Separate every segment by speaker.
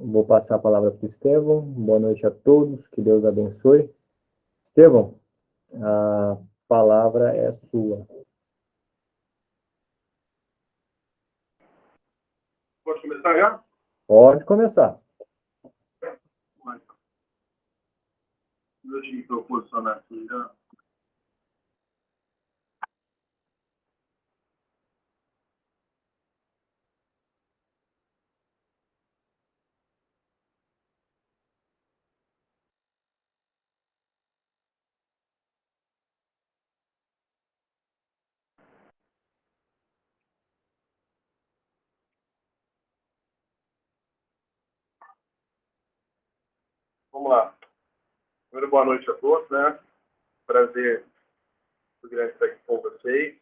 Speaker 1: Vou passar a palavra para o Estevão. Boa noite a todos, que Deus abençoe. Estevão, a palavra é sua.
Speaker 2: Pode começar já?
Speaker 1: Pode começar.
Speaker 2: Deixa eu posicionar aqui já. Vamos lá. Primeiro, boa noite a todos, né? Prazer muito grande estar aqui com vocês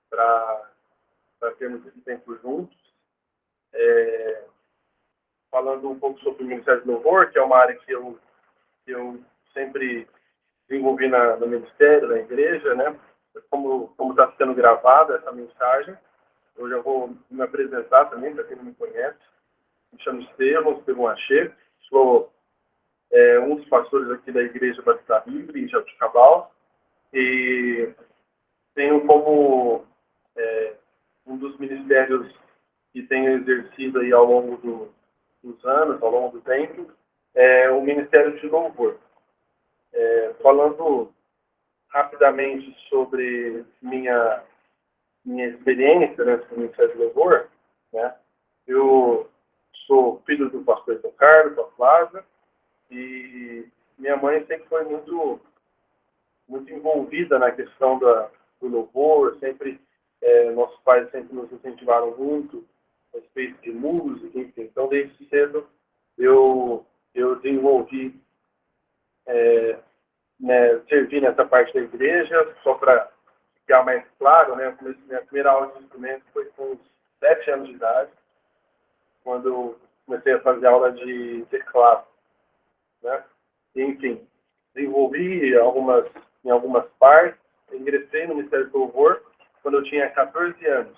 Speaker 2: para termos esse tempo juntos. Falando um pouco sobre o Ministério do Louvor, que é uma área que eu sempre desenvolvi no Ministério, na igreja, né? Como está sendo gravada essa mensagem, eu já vou me apresentar também, para quem não me conhece. Me chamo Estevão Achê, sou um dos pastores aqui da Igreja Batista Livre, em Jabuticabal, e tenho como um dos ministérios que tenho exercido aí ao longo dos anos, ao longo do tempo, o Ministério de Louvor. Falando rapidamente sobre minha experiência no Ministério de Louvor, né? Eu sou filho do pastor São Carlos, da Flávia, e minha mãe sempre foi muito envolvida na questão do louvor, sempre, nossos pais sempre nos incentivaram muito a respeito de música, enfim. Então, desde cedo, eu desenvolvi, servi nessa parte da igreja, só para ficar mais claro, né? Minha primeira aula de instrumento foi com uns 7 anos de idade, quando eu comecei a fazer aula de teclado, né? Enfim, desenvolvi em algumas partes, ingressei no Ministério do Louvor quando eu tinha 14 anos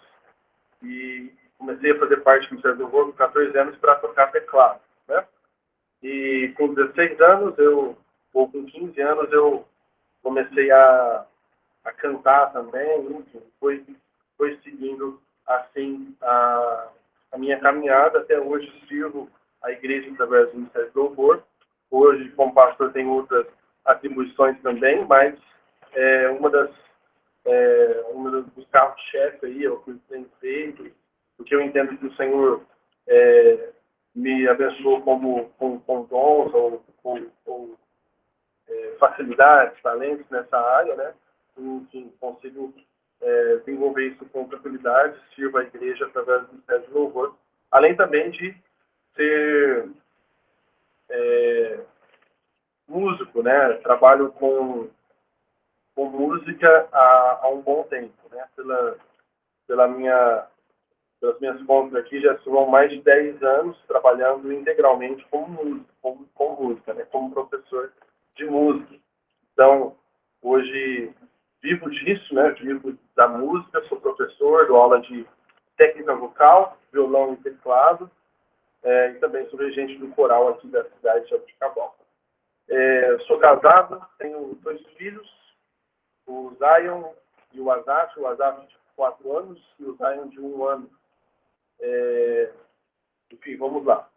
Speaker 2: e comecei a fazer parte do Ministério do Louvor com 14 anos para tocar teclado, né? E com 16 anos, ou com 15 anos, eu comecei a cantar também, enfim, foi seguindo assim a minha caminhada. Até hoje sirvo a igreja através do Ministério do Louvor. Hoje, como pastor, tem outras atribuições também, mas uma dos carros-chefe aí, é o que eu tenho feito, porque eu entendo que o Senhor me abençoou com dons ou facilidades, talentos nessa área, né? Enfim, consigo desenvolver isso com tranquilidade, sirvo a igreja através do Ministério de Louvor, além também de ser músico, né? Trabalho com música há um bom tempo, né? Pelas minhas contas aqui, já são mais de 10 anos trabalhando integralmente como músico, com música, né? Como professor de música. Então, hoje vivo disso, né? Vivo da música, sou professor, dou aula de técnica vocal, violão e teclado, e também sou regente do coral aqui da cidade de Jabuticabal. Sou casado, tenho 2 filhos, o Zion e o Azaf de 4 anos e o Zion de 1 ano. Enfim, vamos lá.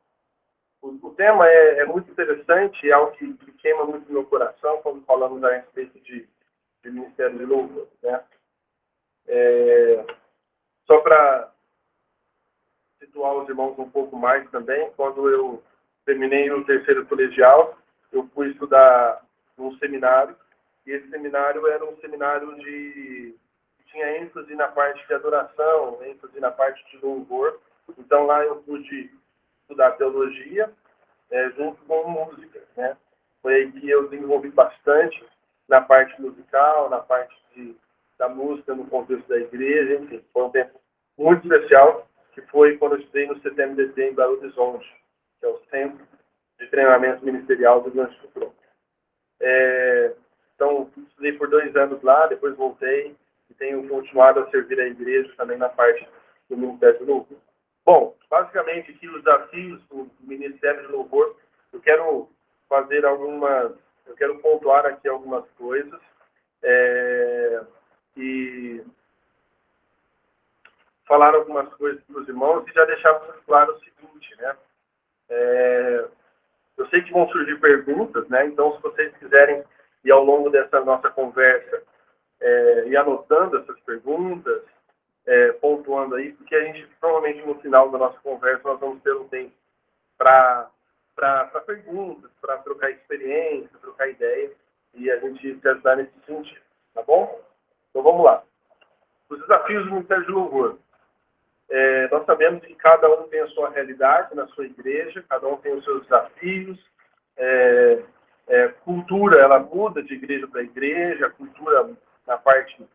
Speaker 2: O tema é muito interessante, é algo que queima muito no meu coração quando falamos a respeito de Ministério de Louvor, né? Só para situar os irmãos um pouco mais também, quando eu terminei o 3º colegial, eu fui estudar num seminário, e esse seminário era um seminário que tinha ênfase na parte de adoração, ênfase na parte de louvor. Então lá eu pude estudar teologia junto com música, né? Foi aí que eu desenvolvi bastante na parte musical, na parte da música no contexto da igreja, enfim, foi um tempo muito especial, que foi quando eu estudei no CTMDT em Belo Horizonte, que é o Centro de Treinamento Ministerial do Rio Grande do Sul. Então, estudei por 2 anos lá, depois voltei e tenho continuado a servir a igreja também na parte do Ministério do Louvor. Bom, basicamente aqui os desafios do Ministério de Louvor, eu quero pontuar aqui algumas coisas, e falar algumas coisas para os irmãos e já deixar claro o seguinte, né? Eu sei que vão surgir perguntas, né? Então, se vocês quiserem ir ao longo dessa nossa conversa ir anotando essas perguntas, pontuando aí, porque a gente, provavelmente, no final da nossa conversa, nós vamos ter um tempo para perguntas, para trocar experiência, trocar ideia, e a gente se ajudar nesse sentido, tá bom? Então, vamos lá. Os desafios do Ministério de Louvor. Nós sabemos que cada um tem a sua realidade na sua igreja, cada um tem os seus desafios. Cultura, ela muda de igreja para igreja, a cultura na parte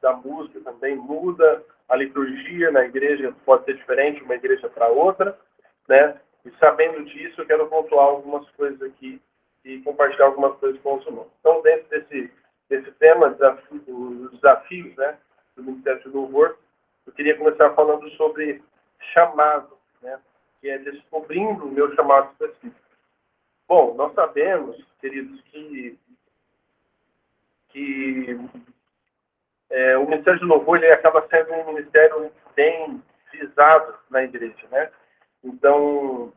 Speaker 2: da música também muda, a liturgia na igreja pode ser diferente de uma igreja para outra, né? E sabendo disso, eu quero pontuar algumas coisas aqui e compartilhar algumas coisas com os irmãos. Então, dentro desse tema, os desafios, né, do Ministério de Louvor, eu queria começar falando sobre chamado, né, que é descobrindo o meu chamado específico. Bom, nós sabemos, queridos, que o Ministério de Louvor ele acaba sendo um ministério bem visado na igreja, né? Então,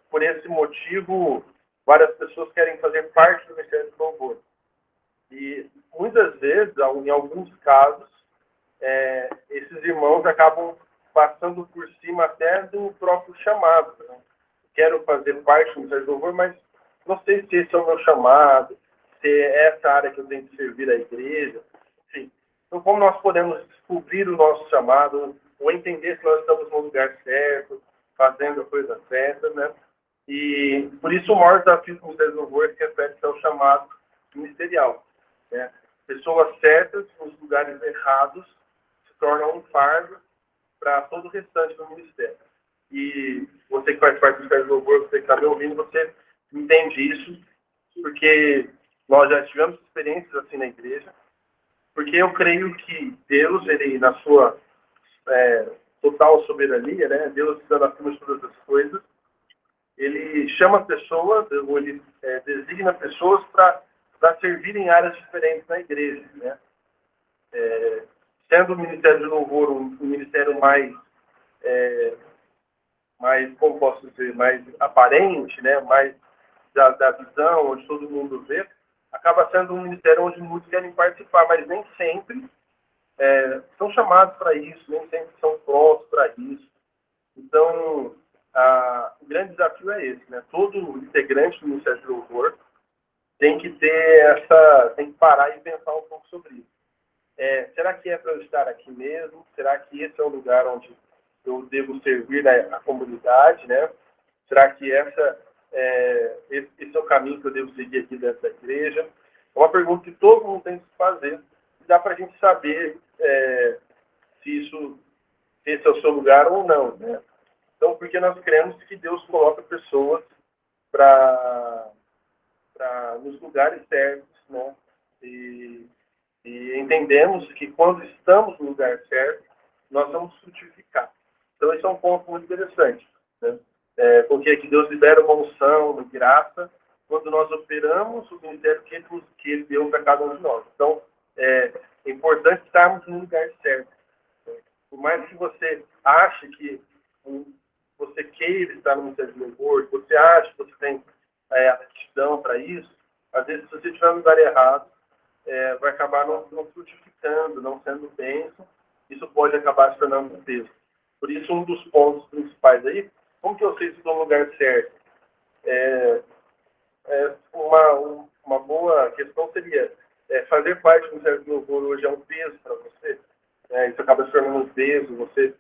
Speaker 2: por esse motivo, várias pessoas querem fazer parte do Ministério de Louvor. E, muitas vezes, em alguns casos, esses irmãos acabam passando por cima até do próprio chamado, né? Quero fazer parte do Ministério de Louvor, mas não sei se esse é o meu chamado, se é essa área que eu tenho que servir a igreja, enfim. Então, como nós podemos descobrir o nosso chamado, ou entender se nós estamos no lugar certo, fazendo a coisa certa, né? E, por isso, o maior desafio do Ministério de Louvor se refere ao chamado ministerial, né? Pessoas certas nos lugares errados se tornam um fardo para todo o restante do ministério. E você que faz parte do Ministério de Louvor, você que está me ouvindo, você entende isso, porque nós já tivemos experiências assim na igreja, porque eu creio que Deus, ele na sua total soberania, né, Deus está acima de todas as coisas, ele chama pessoas, ou ele designa pessoas para servir em áreas diferentes na igreja, né? Sendo o Ministério de Louvor um ministério mais, como posso dizer, mais aparente, né? Mais da visão, onde todo mundo vê, acaba sendo um ministério onde muitos querem participar, mas nem sempre são chamados para isso, nem sempre são prontos para isso. Então, o grande desafio é esse, né? Todo integrante do Ministério de Louvor tem que tem que parar e pensar um pouco sobre isso. Será que é para eu estar aqui mesmo? Será que esse é o lugar onde eu devo servir a comunidade, né? Será que esse é o caminho que eu devo seguir aqui dentro da igreja? É uma pergunta que todo mundo tem que fazer. E dá para a gente saber se esse é o seu lugar ou não, né? Então, porque nós cremos que Deus coloca pessoas nos lugares certos, né? E entendemos que quando estamos no lugar certo, nós vamos frutificar. Então, esse é um ponto muito interessante, né? Porque aqui Deus libera uma unção, uma graça, quando nós operamos o ministério que Ele deu para cada um de nós. Então, é importante estarmos no lugar certo. Por mais que você ache que você queira estar no Ministério de Louvor, você acha que você tem aptidão para isso, às vezes, se você estiver no lugar errado, vai acabar não frutificando, não sendo bênção, isso pode acabar se tornando um peso. Por isso, um dos pontos principais aí, como que eu sei se estou no lugar certo? Uma boa questão seria, fazer parte do Ministério de Louvor hoje é um peso para você? Isso acaba se tornando um peso, você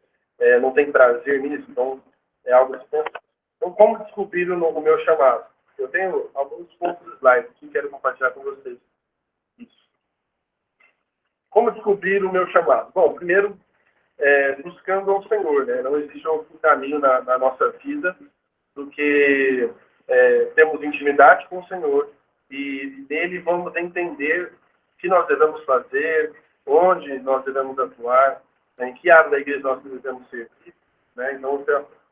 Speaker 2: não tem prazer nisso, então é algo a se pensar. Então, como descobrir o meu chamado? Eu tenho alguns poucos slides que quero compartilhar com vocês. Isso. Como descobrir o meu chamado? Bom, primeiro, buscando ao Senhor, né? Não existe outro caminho na nossa vida do que termos intimidade com o Senhor e dele vamos entender o que nós devemos fazer, onde nós devemos atuar. Em que área da igreja nós devemos servir, né? Então, o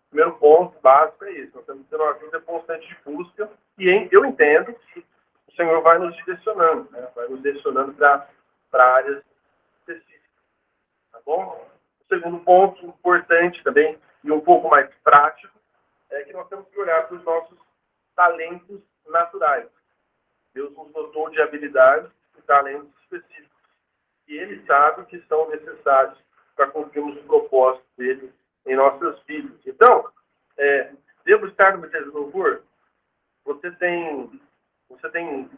Speaker 2: primeiro ponto básico é isso. Nós temos que ter uma vida constante de busca e eu entendo que o Senhor vai nos direcionando, né? Vai nos direcionando para áreas específicas, tá bom? O segundo ponto importante também e um pouco mais prático é que nós temos que olhar para os nossos talentos naturais. Deus nos dotou de habilidades e talentos específicos e Ele sabe que são necessários para cumprirmos o propósito dele em nossas vidas. Então, devo estar no Ministério do Louvor? Você tem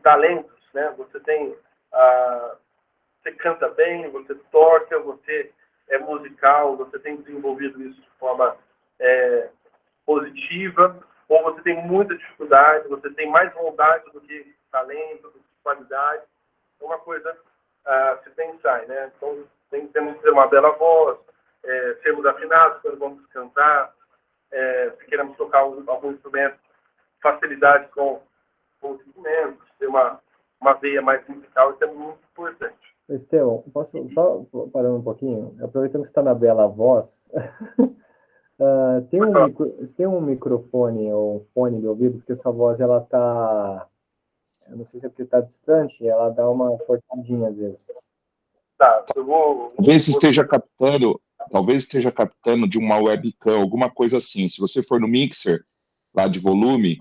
Speaker 2: talentos, né? Você canta bem, você toca, você é musical, você tem desenvolvido isso de forma positiva, ou você tem muita dificuldade, você tem mais vontade do que talento, do que qualidade. É uma coisa a se pensar, né? Então, temos que ter uma bela voz, sermos afinados quando vamos cantar, se queremos tocar algum instrumento, facilidade com os instrumentos, ter uma veia mais musical, isso é muito importante.
Speaker 1: Estevão, posso só parar um pouquinho? Aproveitando que você está na bela voz, tem um microfone ou um fone de ouvido, porque sua voz, ela tá, eu não sei se é porque está distante, ela dá uma cortadinha às vezes.
Speaker 2: Tá, eu vou...
Speaker 3: Talvez esteja captando de uma webcam, alguma coisa assim. Se você for no mixer, lá de volume,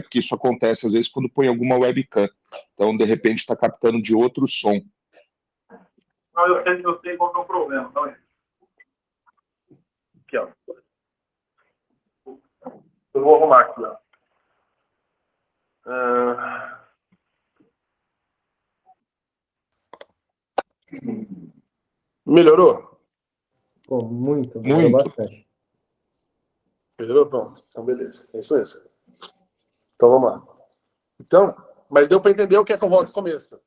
Speaker 3: porque isso acontece às vezes quando põe alguma webcam. Então, de repente, está captando de outro som.
Speaker 2: Não, eu sei qual que é o problema. Então, aqui, ó. Eu vou arrumar aqui, ó.
Speaker 4: Melhorou?
Speaker 1: Pô, melhorou bastante.
Speaker 4: Melhorou? Pronto. Então, beleza. É isso mesmo. Então, vamos lá. Então, mas deu para entender o que é que eu volto do começo.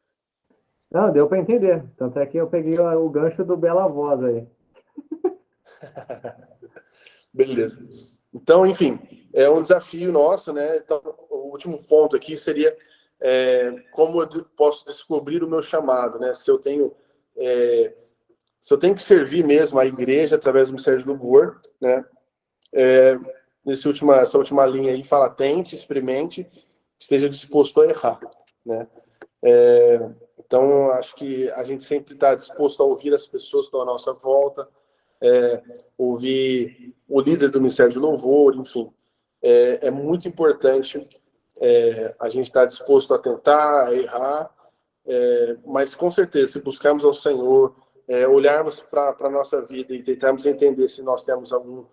Speaker 1: Não, deu para entender. Tanto é que eu peguei o gancho do Bela Voz aí.
Speaker 4: Beleza. Então, enfim, é um desafio nosso, né? Então, o último ponto aqui seria como eu posso descobrir o meu chamado, né? Se eu tenho que servir mesmo a igreja através do Ministério do Louvor, né? Essa última linha aí fala: tente, experimente, esteja disposto a errar, né? Então, acho que a gente sempre está disposto a ouvir as pessoas que estão à nossa volta, ouvir o líder do Ministério de Louvor, enfim. É muito importante a gente estar disposto a tentar, a errar, mas com certeza, se buscarmos ao Senhor, olharmos para a nossa vida e tentarmos entender se nós temos algum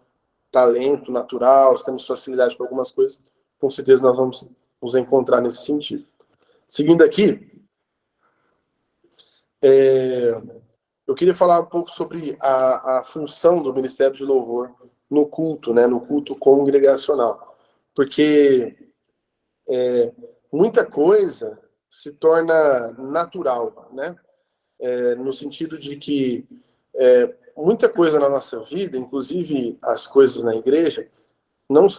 Speaker 4: talento natural, se temos facilidade para algumas coisas, com certeza nós vamos nos encontrar nesse sentido. Seguindo aqui, eu queria falar um pouco sobre a função do Ministério de Louvor no culto, né, no culto congregacional. Porque muita coisa se torna natural, né? No sentido de que muita coisa na nossa vida, inclusive as coisas na igreja,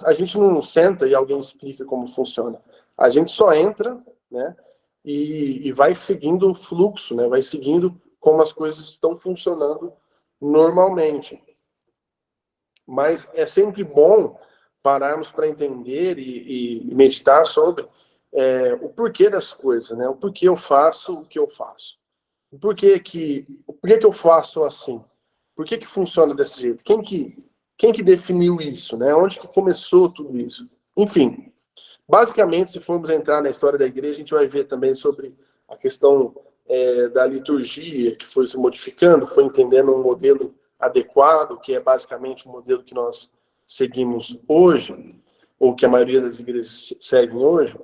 Speaker 4: a gente não senta e alguém explica como funciona. A gente só entra, né, e vai seguindo o fluxo, né, vai seguindo como as coisas estão funcionando normalmente. Mas é sempre bom pararmos para entender e meditar sobre o porquê das coisas, né? O porquê eu faço o que eu faço. Por que que eu faço assim? Por que funciona desse jeito? Quem que definiu isso, né? Onde que começou tudo isso? Enfim, basicamente, se formos entrar na história da igreja, a gente vai ver também sobre a questão da liturgia, que foi se modificando, foi entendendo um modelo adequado, que é basicamente o modelo que nós seguimos hoje, ou que a maioria das igrejas seguem hoje.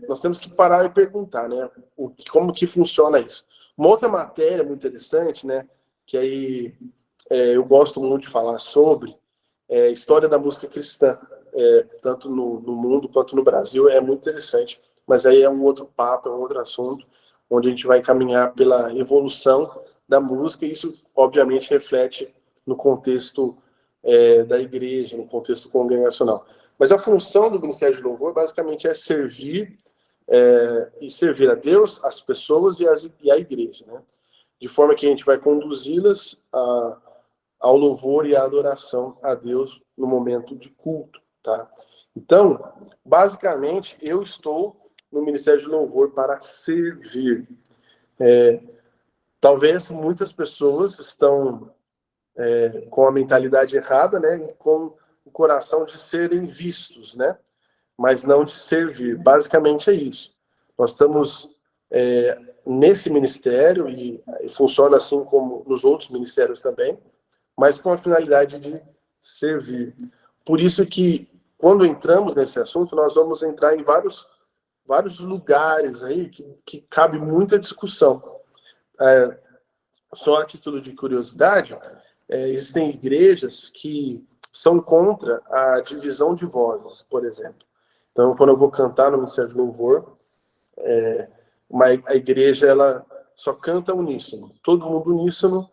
Speaker 4: Nós temos que parar e perguntar, né, como que funciona isso. Uma outra matéria muito interessante, né, que aí eu gosto muito de falar sobre, a história da música cristã, tanto no mundo quanto no Brasil, é muito interessante, mas aí é um outro papo, é um outro assunto, onde a gente vai caminhar pela evolução da música, e isso, obviamente, reflete no contexto da igreja, no contexto congregacional. Mas a função do Ministério de Louvor, basicamente, é servir e servir a Deus, as pessoas e a igreja, né? de forma que a gente vai conduzi-las ao louvor e à adoração a Deus no momento de culto, tá? Então, basicamente, eu estou no Ministério de Louvor para servir. Talvez muitas pessoas estão com a mentalidade errada, né? E com o coração de serem vistos, né? Mas não de servir. Basicamente é isso. Nós estamos nesse ministério, e funciona assim como nos outros ministérios também, mas com a finalidade de servir. Por isso que, quando entramos nesse assunto, nós vamos entrar em vários lugares aí que cabe muita discussão. Só a título de curiosidade, existem igrejas que são contra a divisão de vozes, por exemplo. Então, quando eu vou cantar no Ministério de Louvor, a igreja ela só canta uníssono. Todo mundo uníssono,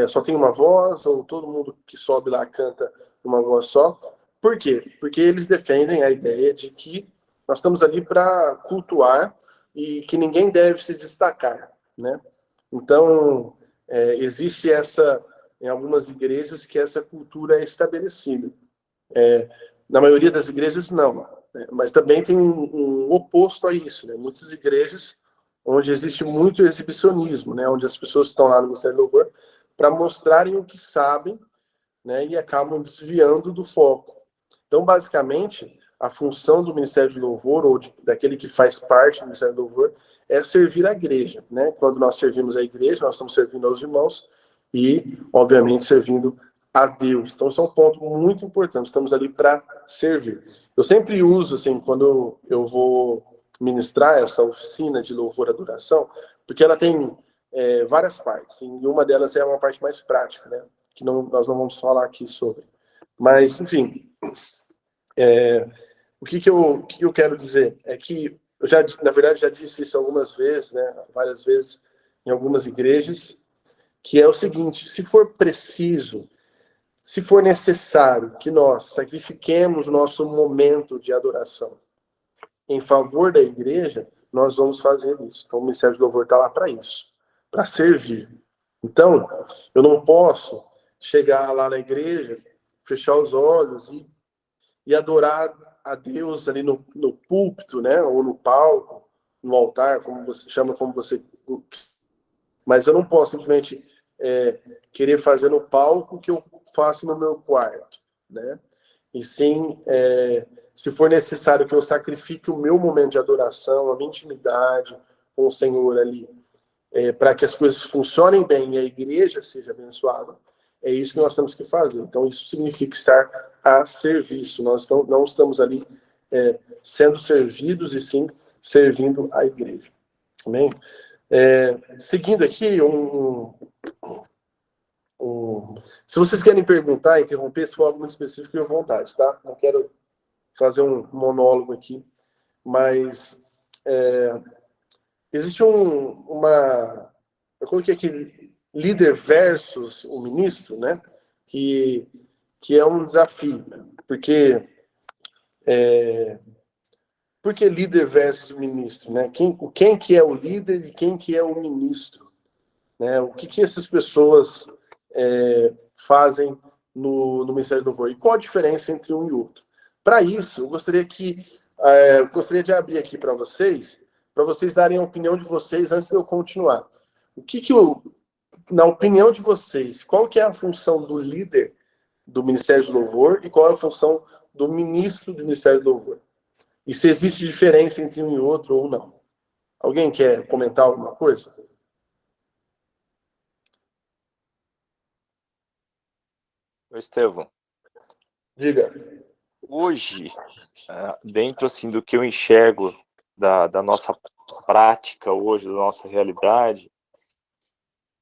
Speaker 4: só tem uma voz, ou todo mundo que sobe lá canta uma voz só. Por quê? Porque eles defendem a ideia de que nós estamos ali para cultuar e que ninguém deve se destacar, né? Então, existe em algumas igrejas, que essa cultura é estabelecida. Na maioria das igrejas, não. Né? Mas também tem um oposto a isso, né? Muitas igrejas onde existe muito exibicionismo, né? Onde as pessoas estão lá no Ministério do Louvor para mostrarem o que sabem, né? E acabam desviando do foco. Então, basicamente, a função do Ministério de Louvor, ou daquele que faz parte do Ministério do Louvor, é servir a igreja, né? Quando nós servimos a igreja, nós estamos servindo aos irmãos e, obviamente, servindo a Deus. Então, isso é um ponto muito importante. Estamos ali para servir. Eu sempre uso, assim, quando eu vou ministrar essa oficina de louvor e adoração, porque ela tem várias partes. E uma delas é uma parte mais prática, né? Que nós não vamos falar aqui sobre. Mas, enfim, o que eu quero dizer é que eu na verdade, já disse isso algumas vezes, né? Várias vezes em algumas igrejas, que é o seguinte: se for preciso, se for necessário que nós sacrifiquemos o nosso momento de adoração em favor da igreja, nós vamos fazer isso. Então, o Ministério de Louvor está lá para isso, para servir. Então, eu não posso chegar lá na igreja, fechar os olhos e adorar a Deus ali no púlpito, né? Ou no palco, no altar, como você chama, como você... Mas eu não posso simplesmente querer fazer no palco o que eu faço no meu quarto, né? E sim, se for necessário que eu sacrifique o meu momento de adoração, a minha intimidade com o Senhor ali, para que as coisas funcionem bem e a igreja seja abençoada, é isso que nós temos que fazer. Então, isso significa estar a serviço. Nós não estamos ali sendo servidos, e sim servindo a igreja. Amém? Seguindo aqui, se vocês querem perguntar, interromper, se for algo muito específico, fiquem à vontade, tá? Não quero fazer um monólogo aqui, mas existe eu coloquei aqui líder versus o ministro, né? Que é um desafio, né? Porque líder versus ministro, né? Quem que é o líder e quem que é o ministro, né? O que essas pessoas fazem no Ministério do Louvor? E qual a diferença entre um e outro? Para isso, eu gostaria de abrir aqui para vocês darem a opinião de vocês antes de eu continuar. Na opinião de vocês, qual que é a função do líder do Ministério do Louvor e qual é a função do ministro do Ministério do Louvor? E se existe diferença entre um e outro ou não? Alguém quer comentar alguma coisa?
Speaker 5: Estevão,
Speaker 4: Diga.
Speaker 5: hoje, dentro assim do que eu enxergo da nossa prática hoje, da nossa realidade,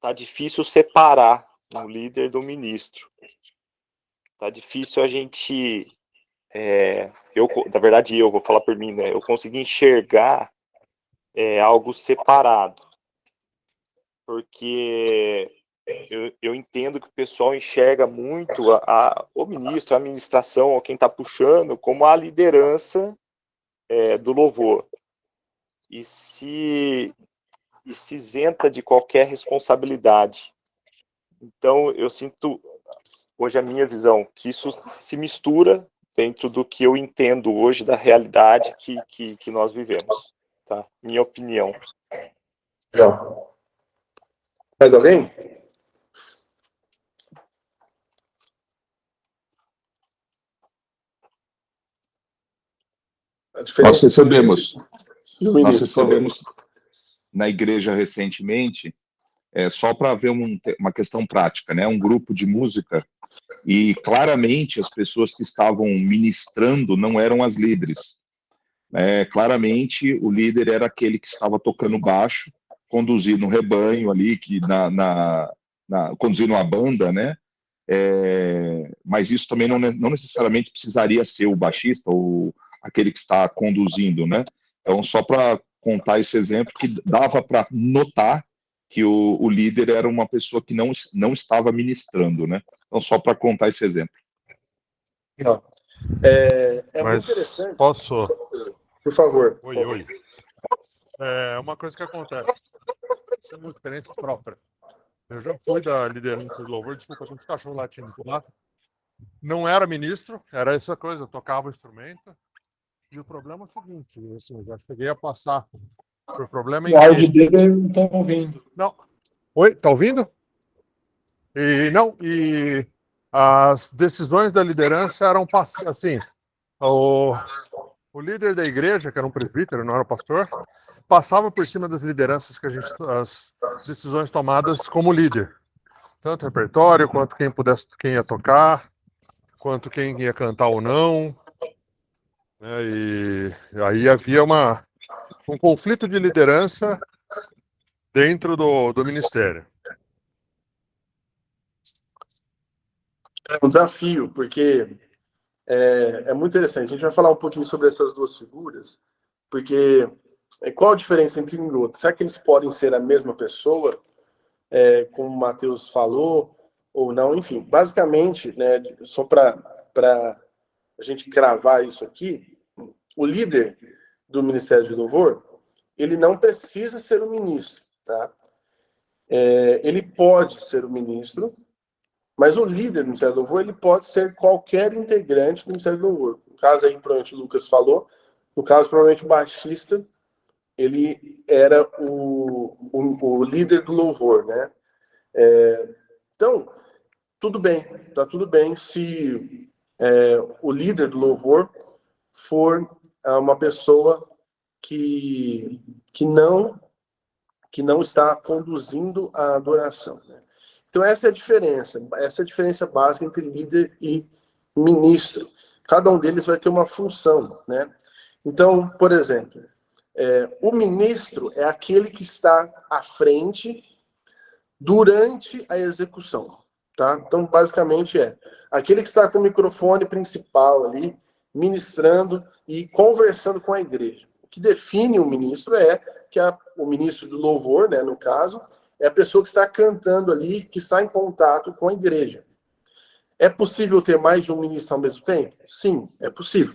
Speaker 5: tá difícil separar um líder do ministro. Tá difícil a gente, na verdade eu vou falar por mim, né? Eu consegui enxergar algo separado, porque eu entendo que o pessoal enxerga muito o ministro, a administração, ou quem está puxando, como a liderança do louvor. E se e se isenta de qualquer responsabilidade. Então, eu sinto, hoje a minha visão, que isso se mistura dentro do que eu entendo hoje da realidade que nós vivemos. Tá? Minha opinião.
Speaker 4: Legal. Mais alguém? A diferença
Speaker 3: nós recebemos na igreja recentemente, só para ver uma questão prática, né? Um grupo de música, e claramente as pessoas que estavam ministrando não eram as líderes. Claramente o líder era aquele que estava tocando baixo, conduzindo um rebanho ali, conduzindo a banda, né? Mas isso também não necessariamente precisaria ser o baixista ou aquele que está conduzindo, né? Então, só para contar esse exemplo, que dava para notar que o líder era uma pessoa que não estava ministrando, né? Então, só para contar esse exemplo.
Speaker 4: Não. Muito interessante.
Speaker 6: Posso?
Speaker 4: Por favor.
Speaker 6: Oi. É uma coisa que acontece. Isso é uma experiência própria. Eu já fui da liderança de louvor, desculpa, tem um cachorro latindo lá. Não era ministro, era essa coisa, eu tocava o instrumento. E o problema é o seguinte, assim, eu já cheguei a passar por problema em
Speaker 1: O áudio dele não está ouvindo.
Speaker 6: Não. Oi, tá ouvindo? E as decisões da liderança eram assim, o líder da igreja, que era um presbítero, não era um pastor, passava por cima das lideranças as decisões tomadas como líder. Tanto repertório, quanto quem ia tocar, quanto quem ia cantar ou não. E aí havia um conflito de liderança dentro do ministério.
Speaker 4: É um desafio, porque é muito interessante. A gente vai falar um pouquinho sobre essas duas figuras, porque qual a diferença entre um e outro? Será que eles podem ser a mesma pessoa, como o Matheus falou, ou não? Enfim, basicamente, né, só para a gente cravar isso aqui, o líder do Ministério de Louvor, ele não precisa ser o ministro, tá? Ele pode ser o ministro, mas o líder do Ministério do Louvor, ele pode ser qualquer integrante do Ministério do Louvor. No caso aí, provavelmente o Lucas falou, no caso, provavelmente o baixista, ele era o líder do louvor, né? Então, tá tudo bem se o líder do louvor for uma pessoa que não está conduzindo a adoração, né? Então, essa é a diferença básica entre líder e ministro. Cada um deles vai ter uma função, né? Então, por exemplo, o ministro é aquele que está à frente durante a execução, tá? Então, basicamente, aquele que está com o microfone principal ali, ministrando e conversando com a igreja. O que define o ministro o ministro do louvor, né, no caso, é a pessoa que está cantando ali, que está em contato com a igreja. É possível ter mais de um ministro ao mesmo tempo? Sim, é possível.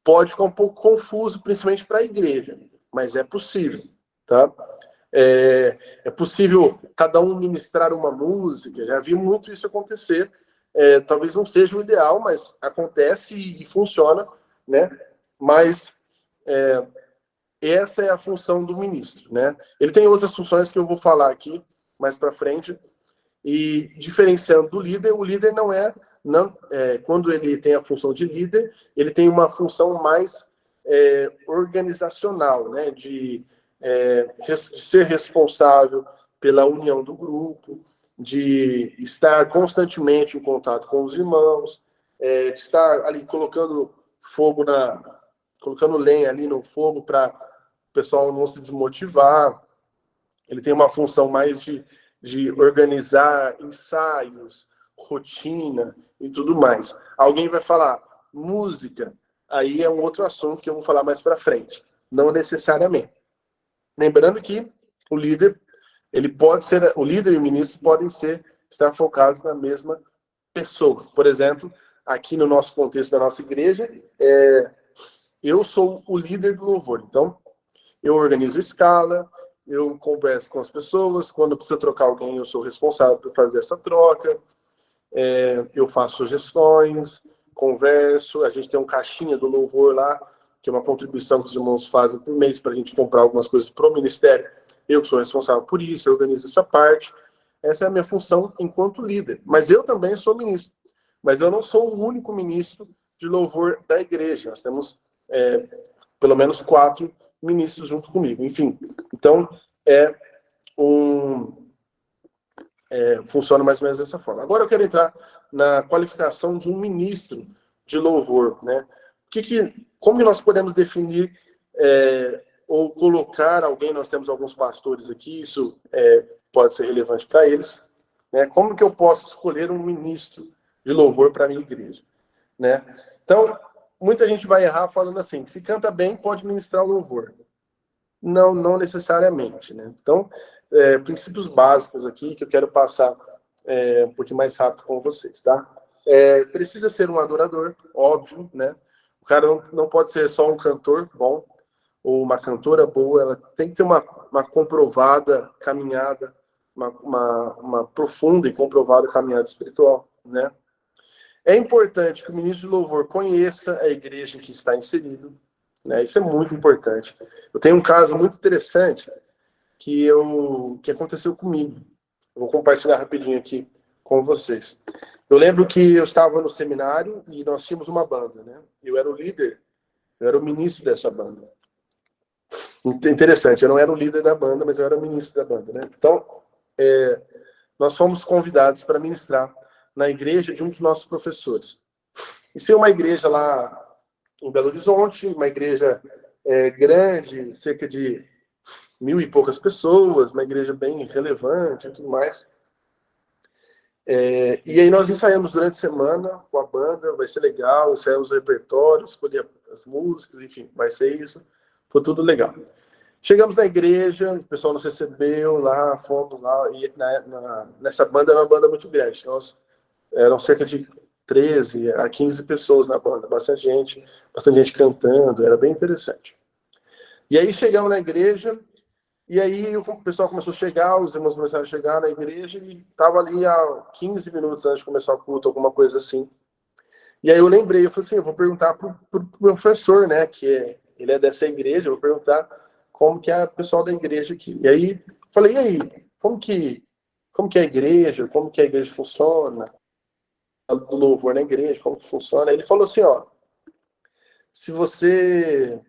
Speaker 4: Pode ficar um pouco confuso, principalmente para a igreja, mas é possível, tá? É possível cada um ministrar uma música, já vi muito isso acontecer. Talvez não seja o ideal, mas acontece e funciona, né? Mas essa é a função do ministro, né? Ele tem outras funções que eu vou falar aqui mais para frente. E diferenciando do líder, o líder quando ele tem a função de líder, ele tem uma função mais organizacional, né? De ser responsável pela união do grupo, de estar constantemente em contato com os irmãos, de estar ali colocando lenha ali no fogo para o pessoal não se desmotivar. Ele tem uma função mais de organizar ensaios, rotina e tudo mais. Alguém vai falar música, aí é um outro assunto que eu vou falar mais para frente. Não necessariamente. Lembrando que o líder e o ministro podem estar focados na mesma pessoa. Por exemplo, aqui no nosso contexto da nossa igreja, eu sou o líder do louvor. Então, eu organizo escala, eu converso com as pessoas, quando precisa trocar alguém, eu sou responsável por fazer essa troca, eu faço sugestões, converso, a gente tem um caixinha do louvor lá, que é uma contribuição que os irmãos fazem por mês para a gente comprar algumas coisas para o ministério. Eu que sou responsável por isso, eu organizo essa parte. Essa é a minha função enquanto líder. Mas eu também sou ministro. Mas eu não sou o único ministro de louvor da igreja. Nós temos pelo menos 4 ministros junto comigo. Enfim, então funciona mais ou menos dessa forma. Agora eu quero entrar na qualificação de um ministro de louvor, né? Como que nós podemos definir ou colocar alguém? Nós temos alguns pastores aqui, isso pode ser relevante para eles, né? Como que eu posso escolher um ministro de louvor para a minha igreja, né? Então, muita gente vai errar falando assim, se canta bem, pode ministrar o louvor. Não necessariamente, né? Então, princípios básicos aqui que eu quero passar um pouquinho mais rápido com vocês, tá? Precisa ser um adorador, óbvio, né? O cara não pode ser só um cantor bom ou uma cantora boa, ela tem que ter uma comprovada caminhada, uma profunda e comprovada caminhada espiritual, né? É importante que o ministro de louvor conheça a igreja em que está inserido, né? Isso é muito importante. Eu tenho um caso muito interessante que aconteceu comigo. Eu vou compartilhar rapidinho aqui com vocês. Eu lembro que eu estava no seminário e nós tínhamos uma banda, né? Eu era o líder, eu era o ministro dessa banda. Interessante, eu não era o líder da banda, mas eu era o ministro da banda, né? Então, nós fomos convidados para ministrar na igreja de um dos nossos professores. Isso é uma igreja lá em Belo Horizonte, uma igreja grande, cerca de 1.000 e poucas pessoas, uma igreja bem relevante e tudo mais. E aí nós ensaiamos durante a semana com a banda, vai ser legal, ensaiamos o repertório, escolher as músicas, enfim, vai ser isso. Foi tudo legal. Chegamos na igreja, o pessoal nos recebeu lá, fomos lá, e nessa banda era uma banda muito grande. Nós eram cerca de 13 a 15 pessoas na banda, bastante gente cantando, era bem interessante. E aí chegamos na igreja, e aí o pessoal começou a chegar, os irmãos começaram a chegar na igreja, e estava ali há 15 minutos antes de começar o culto, alguma coisa assim. E aí eu lembrei, eu falei assim, eu vou perguntar pro professor, né, ele é dessa igreja, eu vou perguntar como que é o pessoal da igreja aqui. E aí, falei, e aí, como que é a igreja, como que a igreja funciona, do louvor na igreja, como que funciona? Ele falou assim, ó, se você...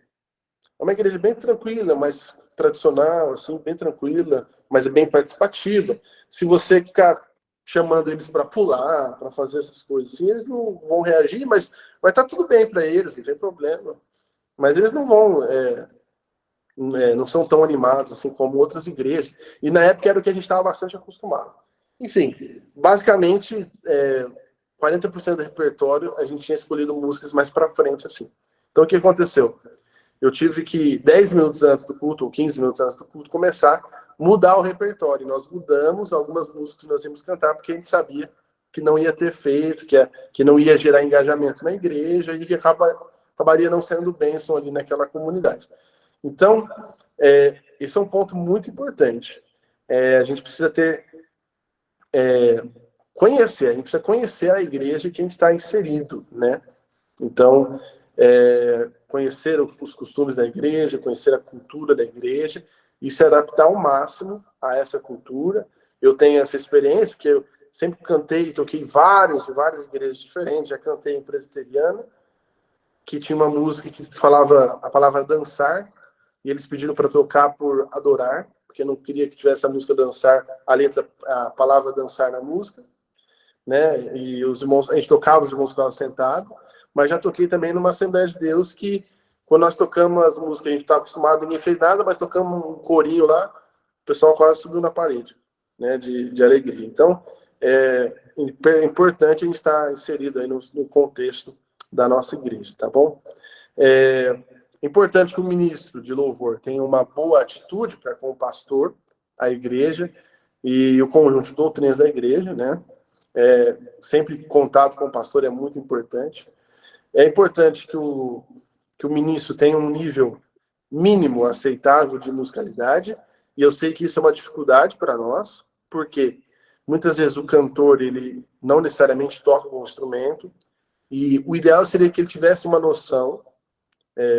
Speaker 4: É uma igreja bem tranquila, mas tradicional, assim, bem tranquila, mas é bem participativa. Se você ficar chamando eles para pular, para fazer essas coisas assim, eles não vão reagir, mas vai estar tudo bem para eles, não tem problema. Mas eles não vão... não são tão animados assim como outras igrejas. E na época era o que a gente estava bastante acostumado. Enfim, basicamente, 40% do repertório a gente tinha escolhido músicas mais para frente, assim. Então, o que aconteceu? Eu tive que, 10 minutos antes do culto, ou 15 minutos antes do culto começar, mudar o repertório. Nós mudamos algumas músicas que nós íamos cantar, porque a gente sabia que não ia ter efeito, que não ia gerar engajamento na igreja, e que acabaria não sendo bênção ali naquela comunidade. Então, esse é um ponto muito importante. A gente precisa conhecer a igreja que a gente está inserido, né? Então, conhecer os costumes da igreja, conhecer a cultura da igreja e se adaptar ao máximo a essa cultura. Eu tenho essa experiência, porque eu sempre cantei, toquei em várias igrejas diferentes, já cantei em presbiteriana, que tinha uma música que falava a palavra dançar, e eles pediram para tocar por adorar, porque não queria que tivesse a música dançar, a palavra dançar na música, né? E os irmãos, a gente tocava, os irmãos ficavam sentados, mas já toquei também numa Assembleia de Deus que, quando nós tocamos as músicas, a gente estava acostumado, ninguém fez nada, mas tocamos um corinho lá, o pessoal quase subiu na parede, né? De alegria. Então, é importante a gente estar inserido aí no contexto da nossa igreja, tá bom? Importante que o ministro de louvor tenha uma boa atitude para com o pastor, a igreja e o conjunto de doutrinas da igreja, né? Sempre contato com o pastor é muito importante. É importante que o ministro tenha um nível mínimo aceitável de musicalidade. E eu sei que isso é uma dificuldade para nós, porque muitas vezes o cantor, ele não necessariamente toca com o instrumento, e o ideal seria que ele tivesse uma noção,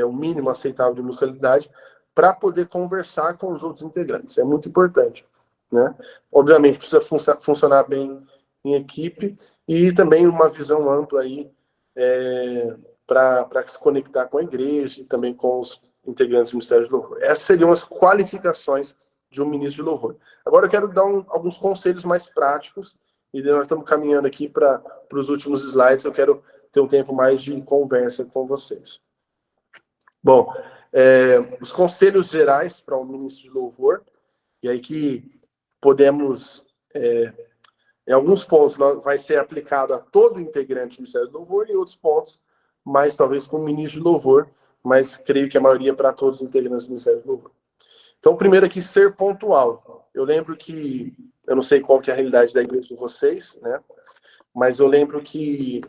Speaker 4: o mínimo aceitável de musicalidade, para poder conversar com os outros integrantes. É muito importante, né? Obviamente, precisa funcionar bem em equipe e também uma visão ampla aí para se conectar com a igreja e também com os integrantes do Ministério de Louvor. Essas seriam as qualificações de um ministro de louvor. Agora eu quero dar alguns conselhos mais práticos, e nós estamos caminhando aqui para os últimos slides, eu quero ter um tempo mais de conversa com vocês. Bom, os conselhos gerais para o ministro de louvor, e aí que podemos, em alguns pontos, vai ser aplicado a todo integrante do Ministério do Louvor, e em outros pontos, mais talvez para o ministro de louvor, mas creio que a maioria para todos os integrantes do Ministério do Louvor. Então, primeiro aqui, ser pontual. Eu lembro que, eu não sei qual que é a realidade da igreja de vocês, né? Mas eu lembro que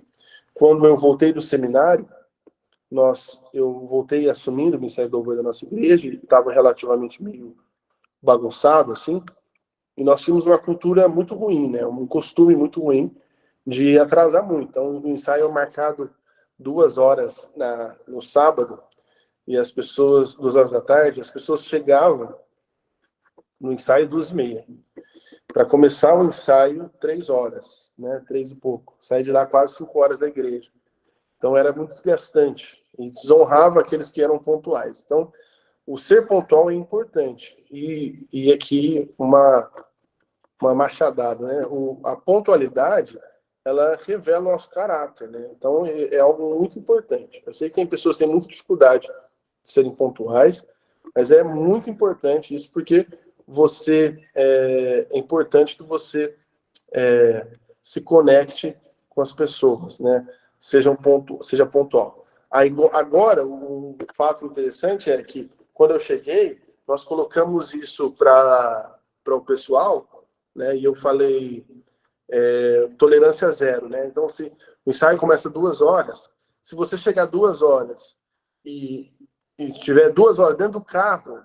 Speaker 4: quando eu voltei do seminário, eu voltei assumindo o Ministério do Louvor da nossa igreja, e estava relativamente meio bagunçado, assim, e nós tínhamos uma cultura muito ruim, né? Um costume muito ruim de atrasar muito. Então, o ensaio é marcado 2 horas no sábado, e as pessoas, 2 horas da tarde, as pessoas chegavam no ensaio 2h30. Para começar o ensaio, 3 horas, né? 3 e pouco. Saí de lá quase 5 horas da igreja. Então era muito desgastante. E desonrava aqueles que eram pontuais. Então, o ser pontual é importante. E aqui uma machadada, né? A pontualidade, ela revela o nosso caráter, né? Então é algo muito importante. Eu sei que tem pessoas que têm muita dificuldade de serem pontuais, mas é muito importante isso, porque é importante que você se conecte com as pessoas, né? Seja pontual. Agora, um fato interessante é que, quando eu cheguei, nós colocamos isso para o pessoal, né? E eu falei tolerância zero, né? Então, se o ensaio começa 2 horas, se você chegar 2 horas e tiver 2 horas dentro do carro,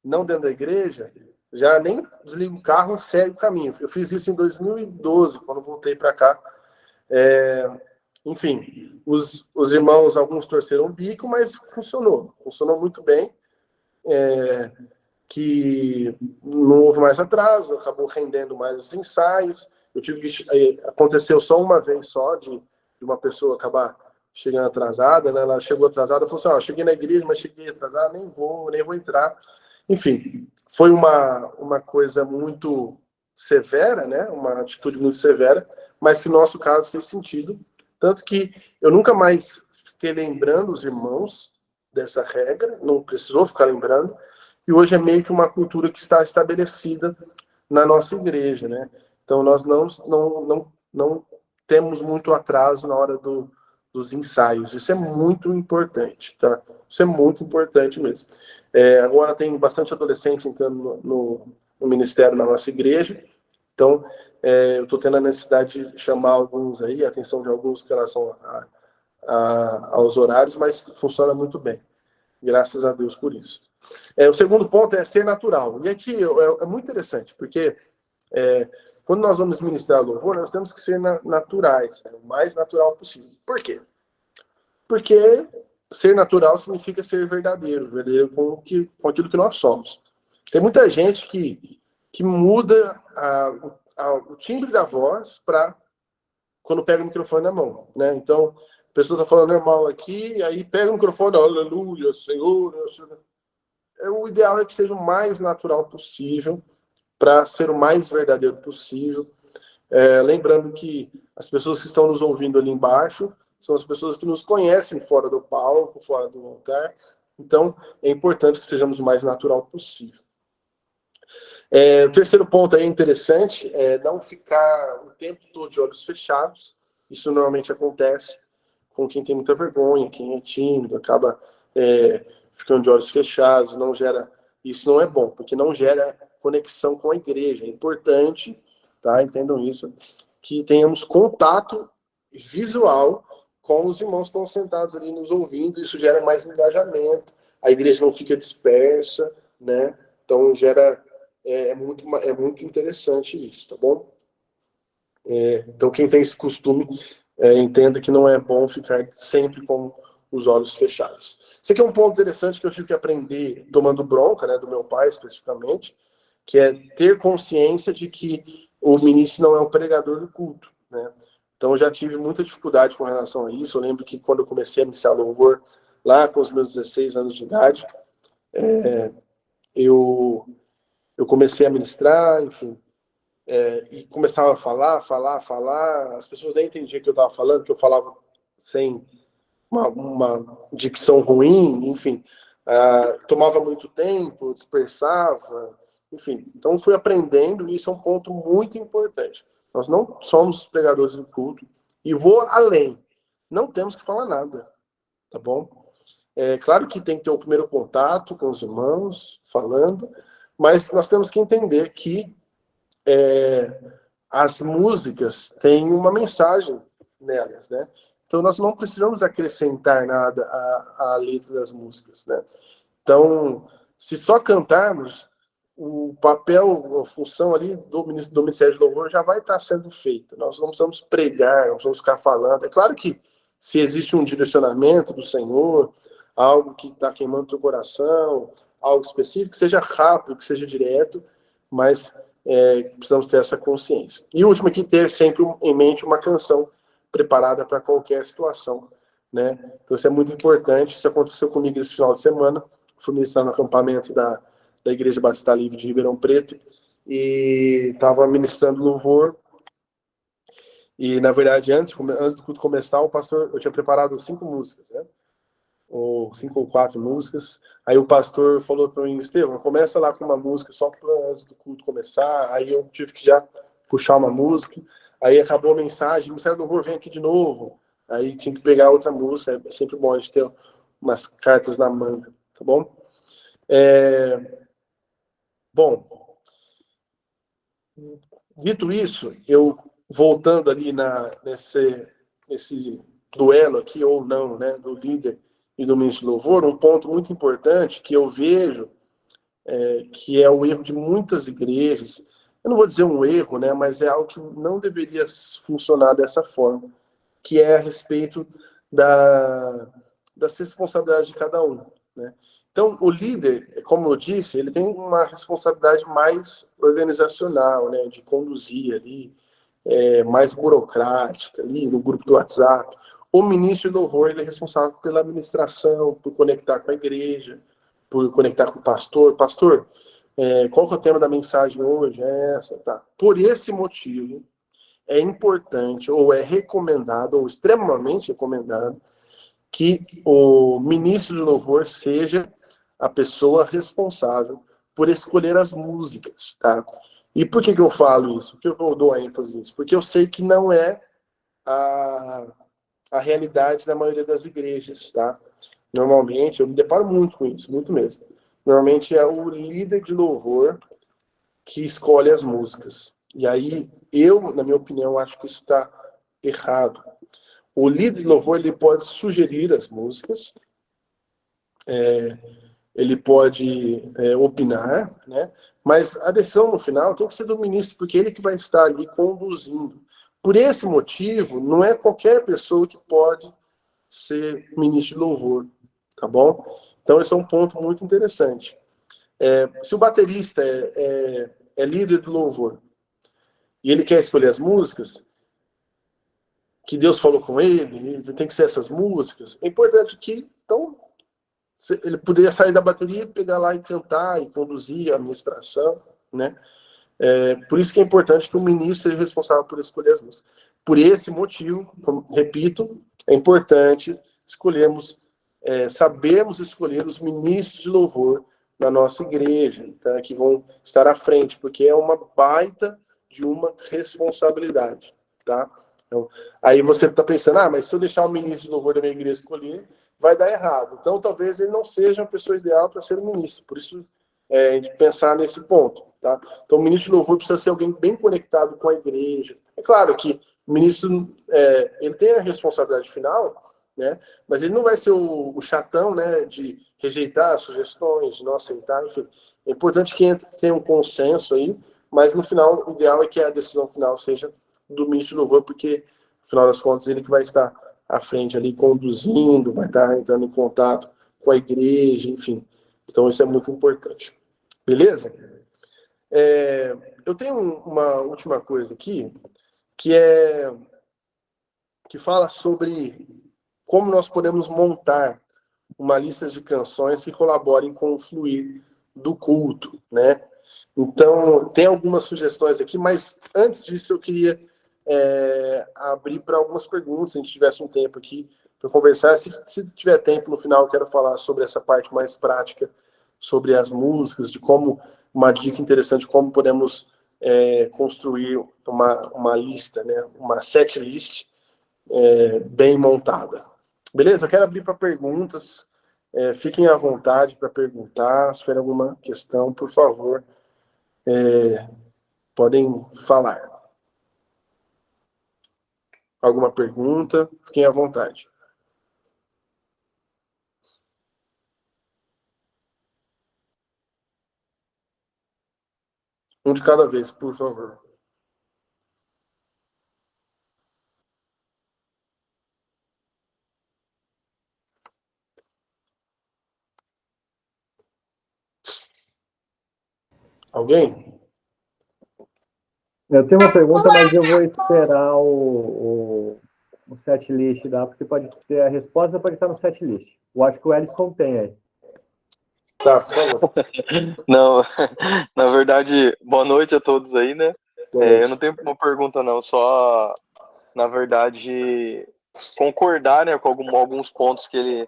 Speaker 4: não dentro da igreja, já nem desliga o carro, segue o caminho. Eu fiz isso em 2012, quando voltei para cá. Enfim, os irmãos, alguns torceram o bico, mas funcionou muito bem. Que não houve mais atraso, acabou rendendo mais os ensaios. Aconteceu só uma vez só de uma pessoa acabar chegando atrasada, né? Ela chegou atrasada, falou assim: cheguei na igreja, mas cheguei atrasada, nem vou entrar. Enfim, foi uma coisa muito severa, né? Uma atitude muito severa, mas que no nosso caso fez sentido. Tanto que eu nunca mais fiquei lembrando os irmãos dessa regra, não precisou ficar lembrando, e hoje é meio que uma cultura que está estabelecida na nossa igreja, né? Então nós não temos muito atraso na hora dos ensaios. Isso é muito importante, tá? Isso é muito importante mesmo. Agora tem bastante adolescente entrando no ministério na nossa igreja, então eu estou tendo a necessidade de chamar alguns aí, a atenção de alguns com relação aos horários, mas funciona muito bem. Graças a Deus por isso. O segundo ponto é ser natural. E aqui é muito interessante, porque quando nós vamos ministrar louvor, nós temos que ser naturais, o mais natural possível. Por quê? Porque ser natural significa ser verdadeiro com aquilo que nós somos. Tem muita gente que muda o timbre da voz para quando pega o microfone na mão, né? Então, a pessoa está falando normal aqui, aí pega o microfone, aleluia, Senhor. O ideal é que seja o mais natural possível, para ser o mais verdadeiro possível. Lembrando que as pessoas que estão nos ouvindo ali embaixo são as pessoas que nos conhecem fora do palco, fora do altar. Então, é importante que sejamos o mais natural possível. O terceiro ponto aí interessante é não ficar o tempo todo de olhos fechados. Isso normalmente acontece com quem tem muita vergonha, quem é tímido, acaba ficando de olhos fechados, isso não é bom, porque não gera conexão com a igreja. É importante, tá? Entendam isso, que tenhamos contato visual com os irmãos que estão sentados ali nos ouvindo. Isso gera mais engajamento, a igreja não fica dispersa, né? Então, é muito interessante isso, tá bom? Então, quem tem esse costume, entenda que não é bom ficar sempre com os olhos fechados. Isso aqui é um ponto interessante que eu tive que aprender tomando bronca, né, do meu pai especificamente, que é ter consciência de que o ministro não é o pregador do culto, né? Então, eu já tive muita dificuldade com relação a isso. Eu lembro que quando eu comecei a ministrar louvor, lá com os meus 16 anos de idade, eu comecei a ministrar, enfim, e começava a falar, as pessoas nem entendiam o que eu estava falando, que eu falava sem uma dicção ruim, enfim, tomava muito tempo, dispersava, enfim. Então, fui aprendendo, e isso é um ponto muito importante. Nós não somos pregadores do culto, e vou além, não temos que falar nada, tá bom? É claro que tem que ter o primeiro contato com os irmãos, falando, mas nós temos que entender que as músicas têm uma mensagem nelas, né? Então, nós não precisamos acrescentar nada à letra das músicas, né? Então, se só cantarmos, o papel, a função ali do Ministério de Louvor já vai estar sendo feita. Nós não precisamos pregar, não precisamos ficar falando. É claro que se existe um direcionamento do Senhor, algo que está queimando o teu coração, algo específico, que seja rápido, que seja direto, mas precisamos ter essa consciência. E o último aqui, ter sempre em mente uma canção preparada para qualquer situação, né? Então isso é muito importante. Isso aconteceu comigo esse final de semana. Fui ministrar no acampamento da Igreja Batista Livre de Ribeirão Preto e estava ministrando louvor. E na verdade, antes do culto começar, eu tinha preparado 5 músicas, né? Ou 5 ou 4 músicas. Aí o pastor falou para mim: Estevão, começa lá com uma música só antes do culto começar. Aí eu tive que já puxar uma música. Aí acabou a mensagem: Ministério do Louvor, vem aqui de novo. Aí tinha que pegar outra música. É sempre bom a gente ter umas cartas na manga, tá bom? Bom, dito isso, eu voltando ali nesse duelo aqui, ou não, né, do líder e do ministro de louvor, um ponto muito importante que eu vejo que é o erro de muitas igrejas. Eu não vou dizer um erro, né, mas é algo que não deveria funcionar dessa forma, que é a respeito das responsabilidades de cada um, né? Então, o líder, como eu disse, ele tem uma responsabilidade mais organizacional, né, de conduzir ali, mais burocrática ali no grupo do WhatsApp. O ministro de louvor, ele é responsável pela administração, por conectar com a igreja, por conectar com o pastor. Pastor, qual que é o tema da mensagem hoje? É essa, tá? Por esse motivo, é importante, ou é recomendado, ou extremamente recomendado, que o ministro de louvor seja a pessoa responsável por escolher as músicas, tá? E por que eu falo isso? Por que eu dou a ênfase nisso? Porque eu sei que não é a realidade da maioria das igrejas, tá? Normalmente, eu me deparo muito com isso, muito mesmo. Normalmente é o líder de louvor que escolhe as músicas. E aí, na minha opinião, acho que isso está errado. O líder de louvor, ele pode sugerir as músicas, ele pode opinar, né? Mas a decisão no final tem que ser do ministro, porque ele que vai estar ali conduzindo. Por esse motivo, não é qualquer pessoa que pode ser ministro de louvor, tá bom? Então, esse é um ponto muito interessante. Se o baterista é líder do louvor e ele quer escolher as músicas que Deus falou com ele, tem que ser essas músicas, é importante que, então, ele poderia sair da bateria, pegar lá e cantar e conduzir a administração, né? Por isso que é importante que o ministro seja responsável por escolher as músicas. Por esse motivo, repito, é importante sabermos escolher os ministros de louvor na nossa igreja, tá? Que vão estar à frente, porque é uma baita de uma responsabilidade, tá? Então, aí você está pensando, mas se eu deixar o ministro de louvor da minha igreja escolher, vai dar errado. Então, talvez ele não seja a pessoa ideal para ser o ministro. Por isso, a gente pensar nesse ponto, tá? Então, o ministro de louvor precisa ser alguém bem conectado com a igreja. É claro que o ministro, ele tem a responsabilidade final, né? Mas ele não vai ser o chatão, né, de rejeitar as sugestões, de não aceitar, enfim. É importante que tenha um consenso aí, mas no final, o ideal é que a decisão final seja do ministro do louvor, porque, no final das contas, ele que vai estar à frente ali, conduzindo, vai estar entrando em contato com a igreja, enfim. Então, isso é muito importante. Beleza? Eu tenho uma última coisa aqui, que fala sobre como nós podemos montar uma lista de canções que colaborem com o fluir do culto, né? Então, tem algumas sugestões aqui, mas antes disso eu queria abrir para algumas perguntas, se a gente tivesse um tempo aqui para conversar. Se tiver tempo no final, eu quero falar sobre essa parte mais prática, sobre as músicas, de como, uma dica interessante, como podemos construir uma lista, né? Uma set list bem montada. Beleza? Eu quero abrir para perguntas. Fiquem à vontade para perguntar. Se tiver alguma questão, por favor, podem falar. Alguma pergunta? Fiquem à vontade. Um de cada vez, por favor. Alguém?
Speaker 1: Eu tenho uma pergunta, mas eu vou esperar o set list dar, porque pode ter a resposta, pode estar no set list. Eu acho que o Ellison tem aí.
Speaker 4: Tá, por favor.
Speaker 7: Não, na verdade, boa noite a todos aí, né? Eu não tenho uma pergunta, não, só, na verdade, concordar, né, com alguns pontos que ele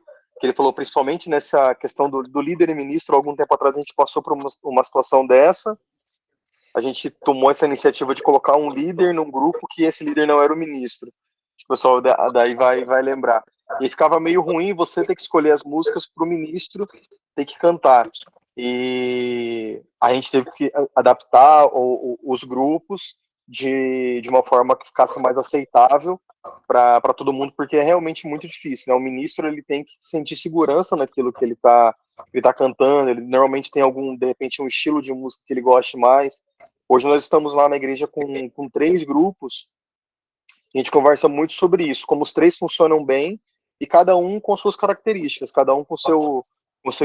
Speaker 7: falou, principalmente nessa questão do líder e ministro. Algum tempo atrás a gente passou por uma situação dessa, a gente tomou essa iniciativa de colocar um líder num grupo que esse líder não era o ministro. O pessoal daí vai lembrar. E ficava meio ruim você ter que escolher as músicas para o ministro ter que cantar. E a gente teve que adaptar os grupos de uma forma que ficasse mais aceitável para todo mundo, porque é realmente muito difícil, né? O ministro ele tem que sentir segurança naquilo que ele tá cantando. Ele normalmente tem de repente, um estilo de música que ele goste mais. Hoje nós estamos lá na igreja com 3 grupos. A gente conversa muito sobre isso, como os 3 funcionam bem e cada um com suas características, cada um com seu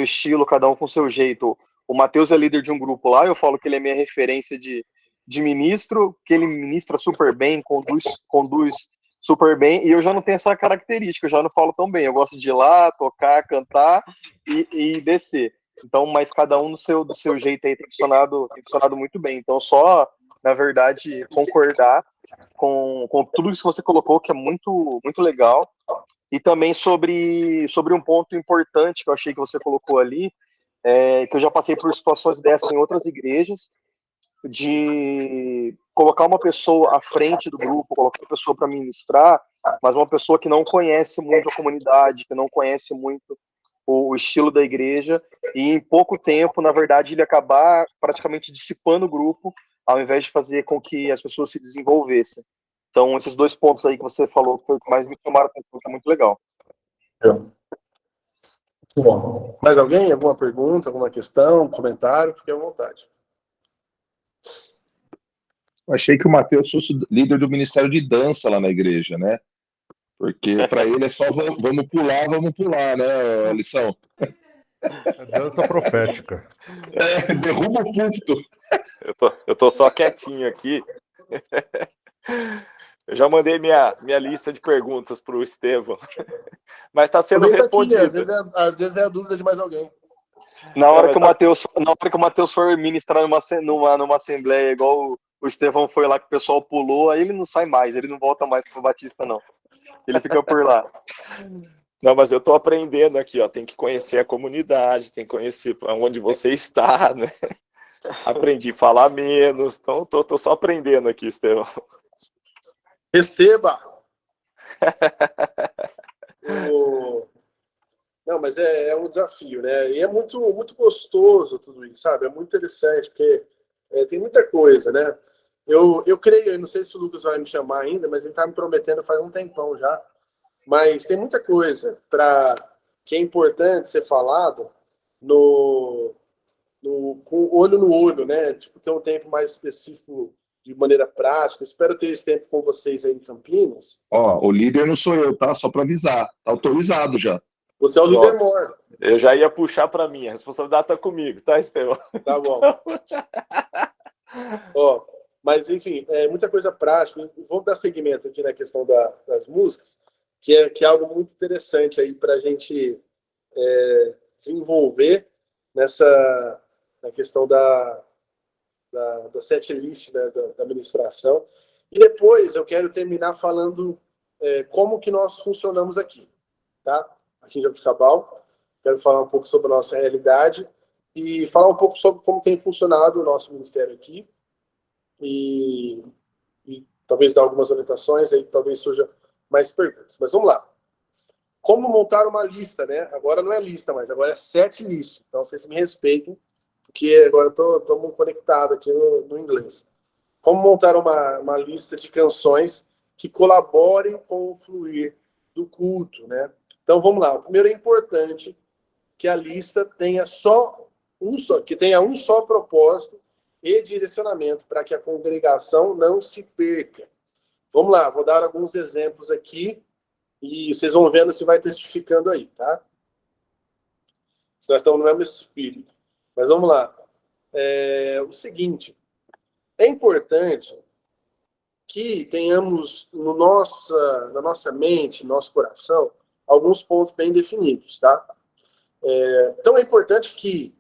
Speaker 7: estilo, cada um com seu jeito. O Matheus é líder de um grupo lá, eu falo que ele é minha referência de ministro, que ele ministra super bem, conduz super bem, e eu já não tenho essa característica, eu já não falo tão bem. Eu gosto de ir lá, tocar, cantar e descer. Então, mas cada um do seu jeito aí tem funcionado muito bem. Então, só, na verdade, concordar com tudo isso que você colocou, que é muito, muito legal. E também sobre um ponto importante que eu achei que você colocou ali, que eu já passei por situações dessas em outras igrejas, de colocar uma pessoa à frente do grupo, colocar uma pessoa para ministrar, mas uma pessoa que não conhece muito a comunidade, que não conhece muito o estilo da igreja, e em pouco tempo, na verdade, ele acabar praticamente dissipando o grupo, ao invés de fazer com que as pessoas se desenvolvessem. Então, esses 2 pontos aí que você falou foi o que mais me chamaram a atenção, que é muito legal.
Speaker 4: Muito bom. Mais alguém? Alguma pergunta, alguma questão, comentário? Fique à vontade.
Speaker 3: Eu achei que o Matheus fosse líder do Ministério de Dança lá na igreja, né? Porque para ele é só vamos pular, né, Lição?
Speaker 6: É dança profética.
Speaker 3: Derruba o púlpito.
Speaker 5: Eu tô só quietinho aqui. Eu já mandei minha lista de perguntas para o Estevão, mas está sendo respondido.
Speaker 4: Às vezes é a dúvida de mais alguém.
Speaker 7: Na hora que o Matheus for ministrar numa assembleia, igual o Estevão foi lá que o pessoal pulou, aí ele não sai mais, ele não volta mais pro Batista, não. Ele fica por lá.
Speaker 5: Não, mas eu tô aprendendo aqui, ó. Tem que conhecer a comunidade, tem que conhecer onde você está, né? Aprendi a falar menos, então tô só aprendendo aqui, Estevão.
Speaker 4: Receba! Não, mas é um desafio, né? E é muito, muito gostoso tudo isso, sabe? É muito interessante, porque tem muita coisa, né? Eu creio, eu não sei se o Lucas vai me chamar ainda, mas ele tá me prometendo faz um tempão já. Mas tem muita coisa que é importante ser falado com olho no olho, né? Tipo, ter um tempo mais específico de maneira prática. Espero ter esse tempo com vocês aí em Campinas.
Speaker 3: Ó, o líder não sou eu, tá? Só para avisar. Tá autorizado já.
Speaker 4: Você é o líder
Speaker 5: Pronto.
Speaker 4: mor.
Speaker 5: Eu já ia puxar para mim, a responsabilidade está comigo, tá, Estevão?
Speaker 4: Tá bom. Ó, mas, enfim, muita coisa prática. Vamos dar seguimento aqui na questão das músicas, que é algo muito interessante aí para a gente desenvolver na questão da setlist, né, da administração. E depois eu quero terminar falando como que nós funcionamos aqui, tá? Aqui em Jabuticabal. Quero falar um pouco sobre a nossa realidade e falar um pouco sobre como tem funcionado o nosso ministério aqui e talvez dar algumas orientações, aí talvez surja mais perguntas. Mas vamos lá. Como montar uma lista, né? Agora não é lista mais, agora é setlist. Então vocês me respeitem, porque agora estamos conectados aqui no inglês. Como montar uma lista de canções que colaborem com o fluir do culto, né? Então vamos lá. O primeiro é importante que a lista tenha um só propósito e direcionamento para que a congregação não se perca. Vamos lá, vou dar alguns exemplos aqui e vocês vão vendo se vai testificando aí, tá? Se nós estamos no mesmo espírito. Mas vamos lá. O seguinte, é importante que tenhamos na nossa mente, no nosso coração, alguns pontos bem definidos, tá? Então é importante que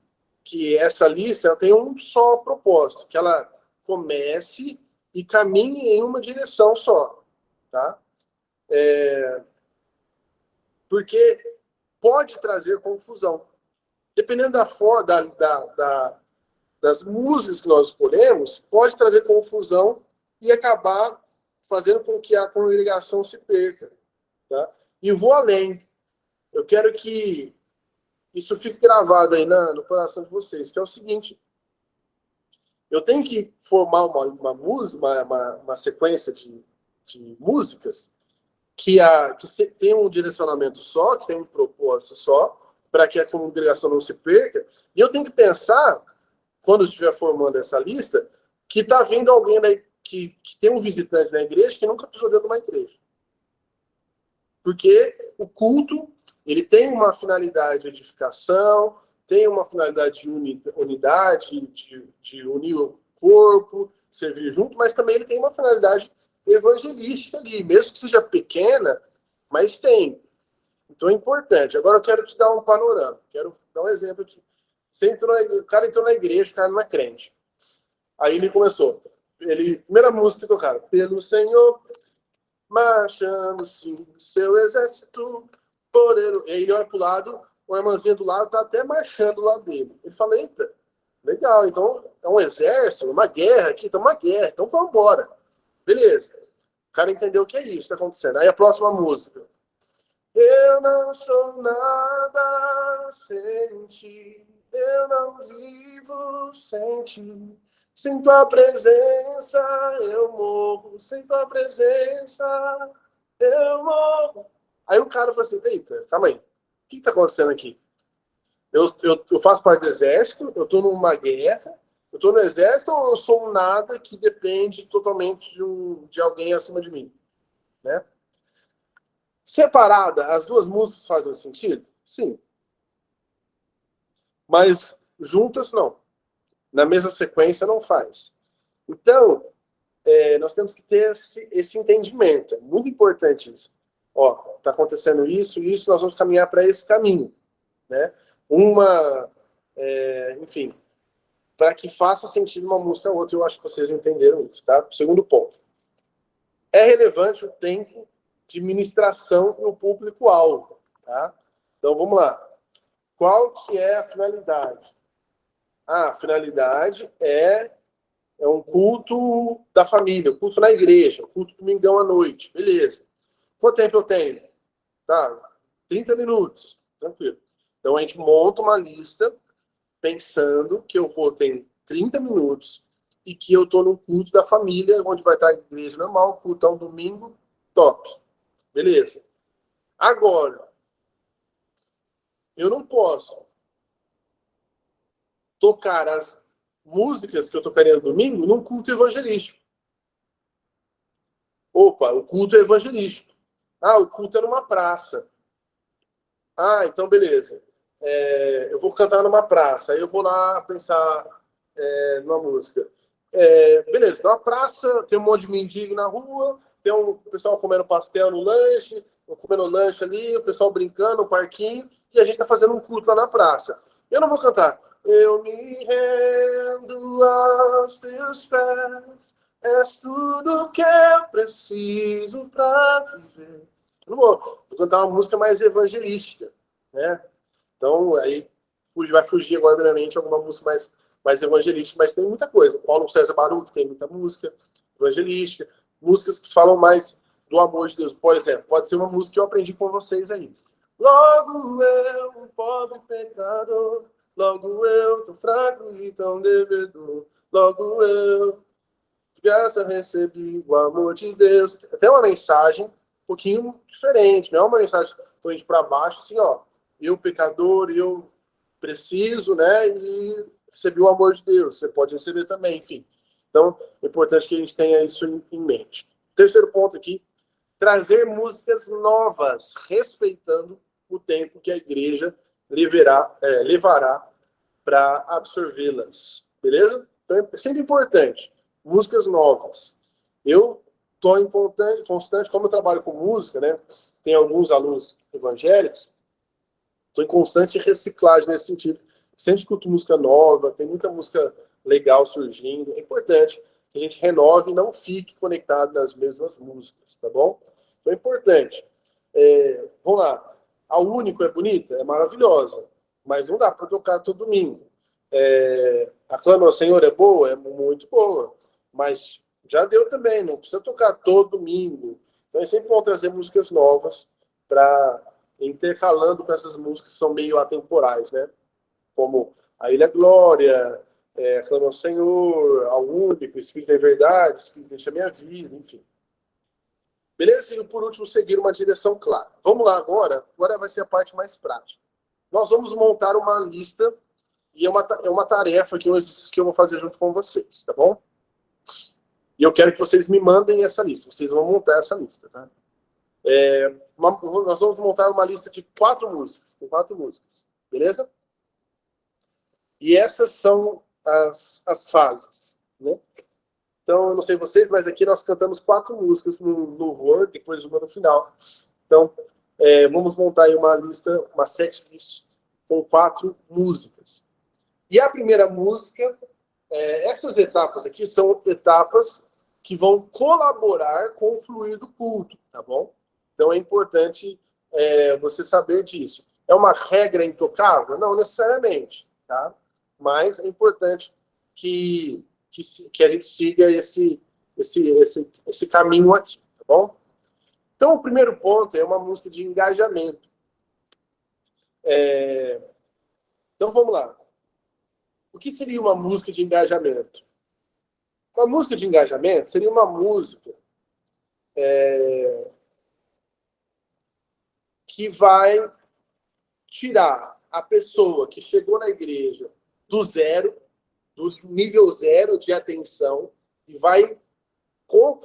Speaker 4: essa lista ela tenha um só propósito, que ela comece e caminhe em uma direção só, tá? Porque pode trazer confusão. Dependendo das músicas que nós escolhemos, pode trazer confusão e acabar fazendo com que a congregação se perca, tá? E vou além. Eu quero que isso fique gravado aí no coração de vocês, que é o seguinte: eu tenho que formar uma sequência de músicas que tem um direcionamento só, que tem um propósito só, para que a congregação não se perca. E eu tenho que pensar, quando eu estiver formando essa lista, que está vindo alguém que tem um visitante na igreja que nunca pisou dentro de uma igreja. Porque o culto, ele tem uma finalidade de edificação, tem uma finalidade de unidade, de unir o corpo, servir junto, mas também ele tem uma finalidade evangelística ali, mesmo que seja pequena, mas tem. Então é importante. Agora eu quero te dar um panorama, quero dar um exemplo aqui. O cara entrou na igreja, o cara não é crente. Aí ele começou. Primeira música que tocaram. Pelo Senhor, marchamos sim, seu exército poderoso. E aí ele olha pro lado, uma irmãzinha do lado tá até marchando do lado dele. Ele fala, eita, legal, então é um exército, uma guerra aqui, tá uma guerra, então vamos embora. Beleza. O cara entendeu o que é isso que está acontecendo. Aí a próxima música. Eu não sou nada sem ti, eu não vivo sem ti. Sem tua presença eu morro, sem tua presença eu morro. Aí o cara fala assim, eita, calma aí, o que está acontecendo aqui? Eu faço parte do exército, eu estou numa guerra, eu estou no exército ou eu sou um nada que depende totalmente de alguém acima de mim? Né? Separada, as duas músicas fazem sentido? Sim. Mas juntas, não. Na mesma sequência, não faz. Então, nós temos que ter esse entendimento. É muito importante isso. Ó, está acontecendo isso, nós vamos caminhar para esse caminho. Né? Enfim, para que faça sentido uma música ou outra, eu acho que vocês entenderam isso, tá? Segundo ponto. É relevante o tempo de ministração no público-alvo, tá? Então, vamos lá. Qual que é a finalidade? A finalidade é um culto da família, um culto na igreja, um culto domingão à noite. Beleza. Quanto tempo eu tenho? Tá, 30 minutos. Tranquilo. Então, a gente monta uma lista pensando que eu vou ter 30 minutos e que eu estou no culto da família, onde vai estar a igreja normal, cultão domingo, top. Beleza. Agora, eu não posso tocar as músicas que eu tocaria no domingo num culto evangelístico. Opa, o culto é evangelístico. Ah, o culto é numa praça. Ah, então beleza. Eu vou cantar numa praça. Aí eu vou lá pensar numa música. Beleza, numa praça tem um monte de mendigo na rua, tem um pessoal comendo pastel no lanche, comendo lanche ali, o pessoal brincando no parquinho, e a gente tá fazendo um culto lá na praça. Eu não vou cantar. Eu me rendo aos teus pés, és tudo que eu preciso para viver. Eu não vou cantar uma música mais evangelística, né? Então, aí vai fugir agora da minha mente alguma música mais evangelística, mas tem muita coisa. Paulo César Baruch tem muita música evangelística, músicas que falam mais do amor de Deus. Por exemplo, pode ser uma música que eu aprendi com vocês aí. Logo eu, um pobre pecador, logo eu, tão fraco e tão devedor, logo eu, de graça recebi o amor de Deus. Tem uma mensagem um pouquinho diferente, não é uma mensagem que indo para baixo, assim, ó, eu pecador, eu preciso, né, e recebi o amor de Deus. Você pode receber também, enfim. Então, é importante que a gente tenha isso em mente. Terceiro ponto aqui, trazer músicas novas, respeitando o tempo que a igreja levará para absorvê-las. Beleza? Então, é sempre importante. Músicas novas. Eu estou em constante, como eu trabalho com música, né? Tem alguns alunos evangélicos, estou em constante reciclagem nesse sentido. Sempre escuto música nova, tem muita música legal surgindo. É importante que a gente renove e não fique conectado nas mesmas músicas, tá bom? Então é importante. Vamos lá. A Único é bonita? É maravilhosa. Mas não dá para tocar todo domingo. Aclama ao Senhor é boa? É muito boa. Mas já deu também, não precisa tocar todo domingo. Então é sempre bom trazer músicas novas para intercalando com essas músicas que são meio atemporais, né? Como A Ilha Glória, Aclama ao Senhor, Ao Único, Espírito é Verdade, Espírito Deixa Minha Vida, enfim. Beleza? E por último, seguir uma direção clara. Vamos lá agora vai ser a parte mais prática. Nós vamos montar uma lista e é uma tarefa que eu vou fazer junto com vocês, tá bom? E eu quero que vocês me mandem essa lista. Vocês vão montar essa lista, tá? Nós vamos montar uma lista de 4 músicas. Com 4 músicas. Beleza? E essas são as fases, né? Então, eu não sei vocês, mas aqui nós cantamos 4 músicas no louvor, depois uma no final. Então, vamos montar aí uma lista, uma setlist com 4 músicas. E a primeira música, essas etapas aqui são etapas que vão colaborar com o fluir do culto, tá bom? Então, é importante você saber disso. É uma regra intocável? Não necessariamente, tá? Mas é importante que a gente siga esse caminho aqui, tá bom? Então, o primeiro ponto é uma música de engajamento. Então, vamos lá. O que seria uma música de engajamento? Uma música de engajamento seria uma música que vai tirar a pessoa que chegou na igreja do nível 0 de atenção, e vai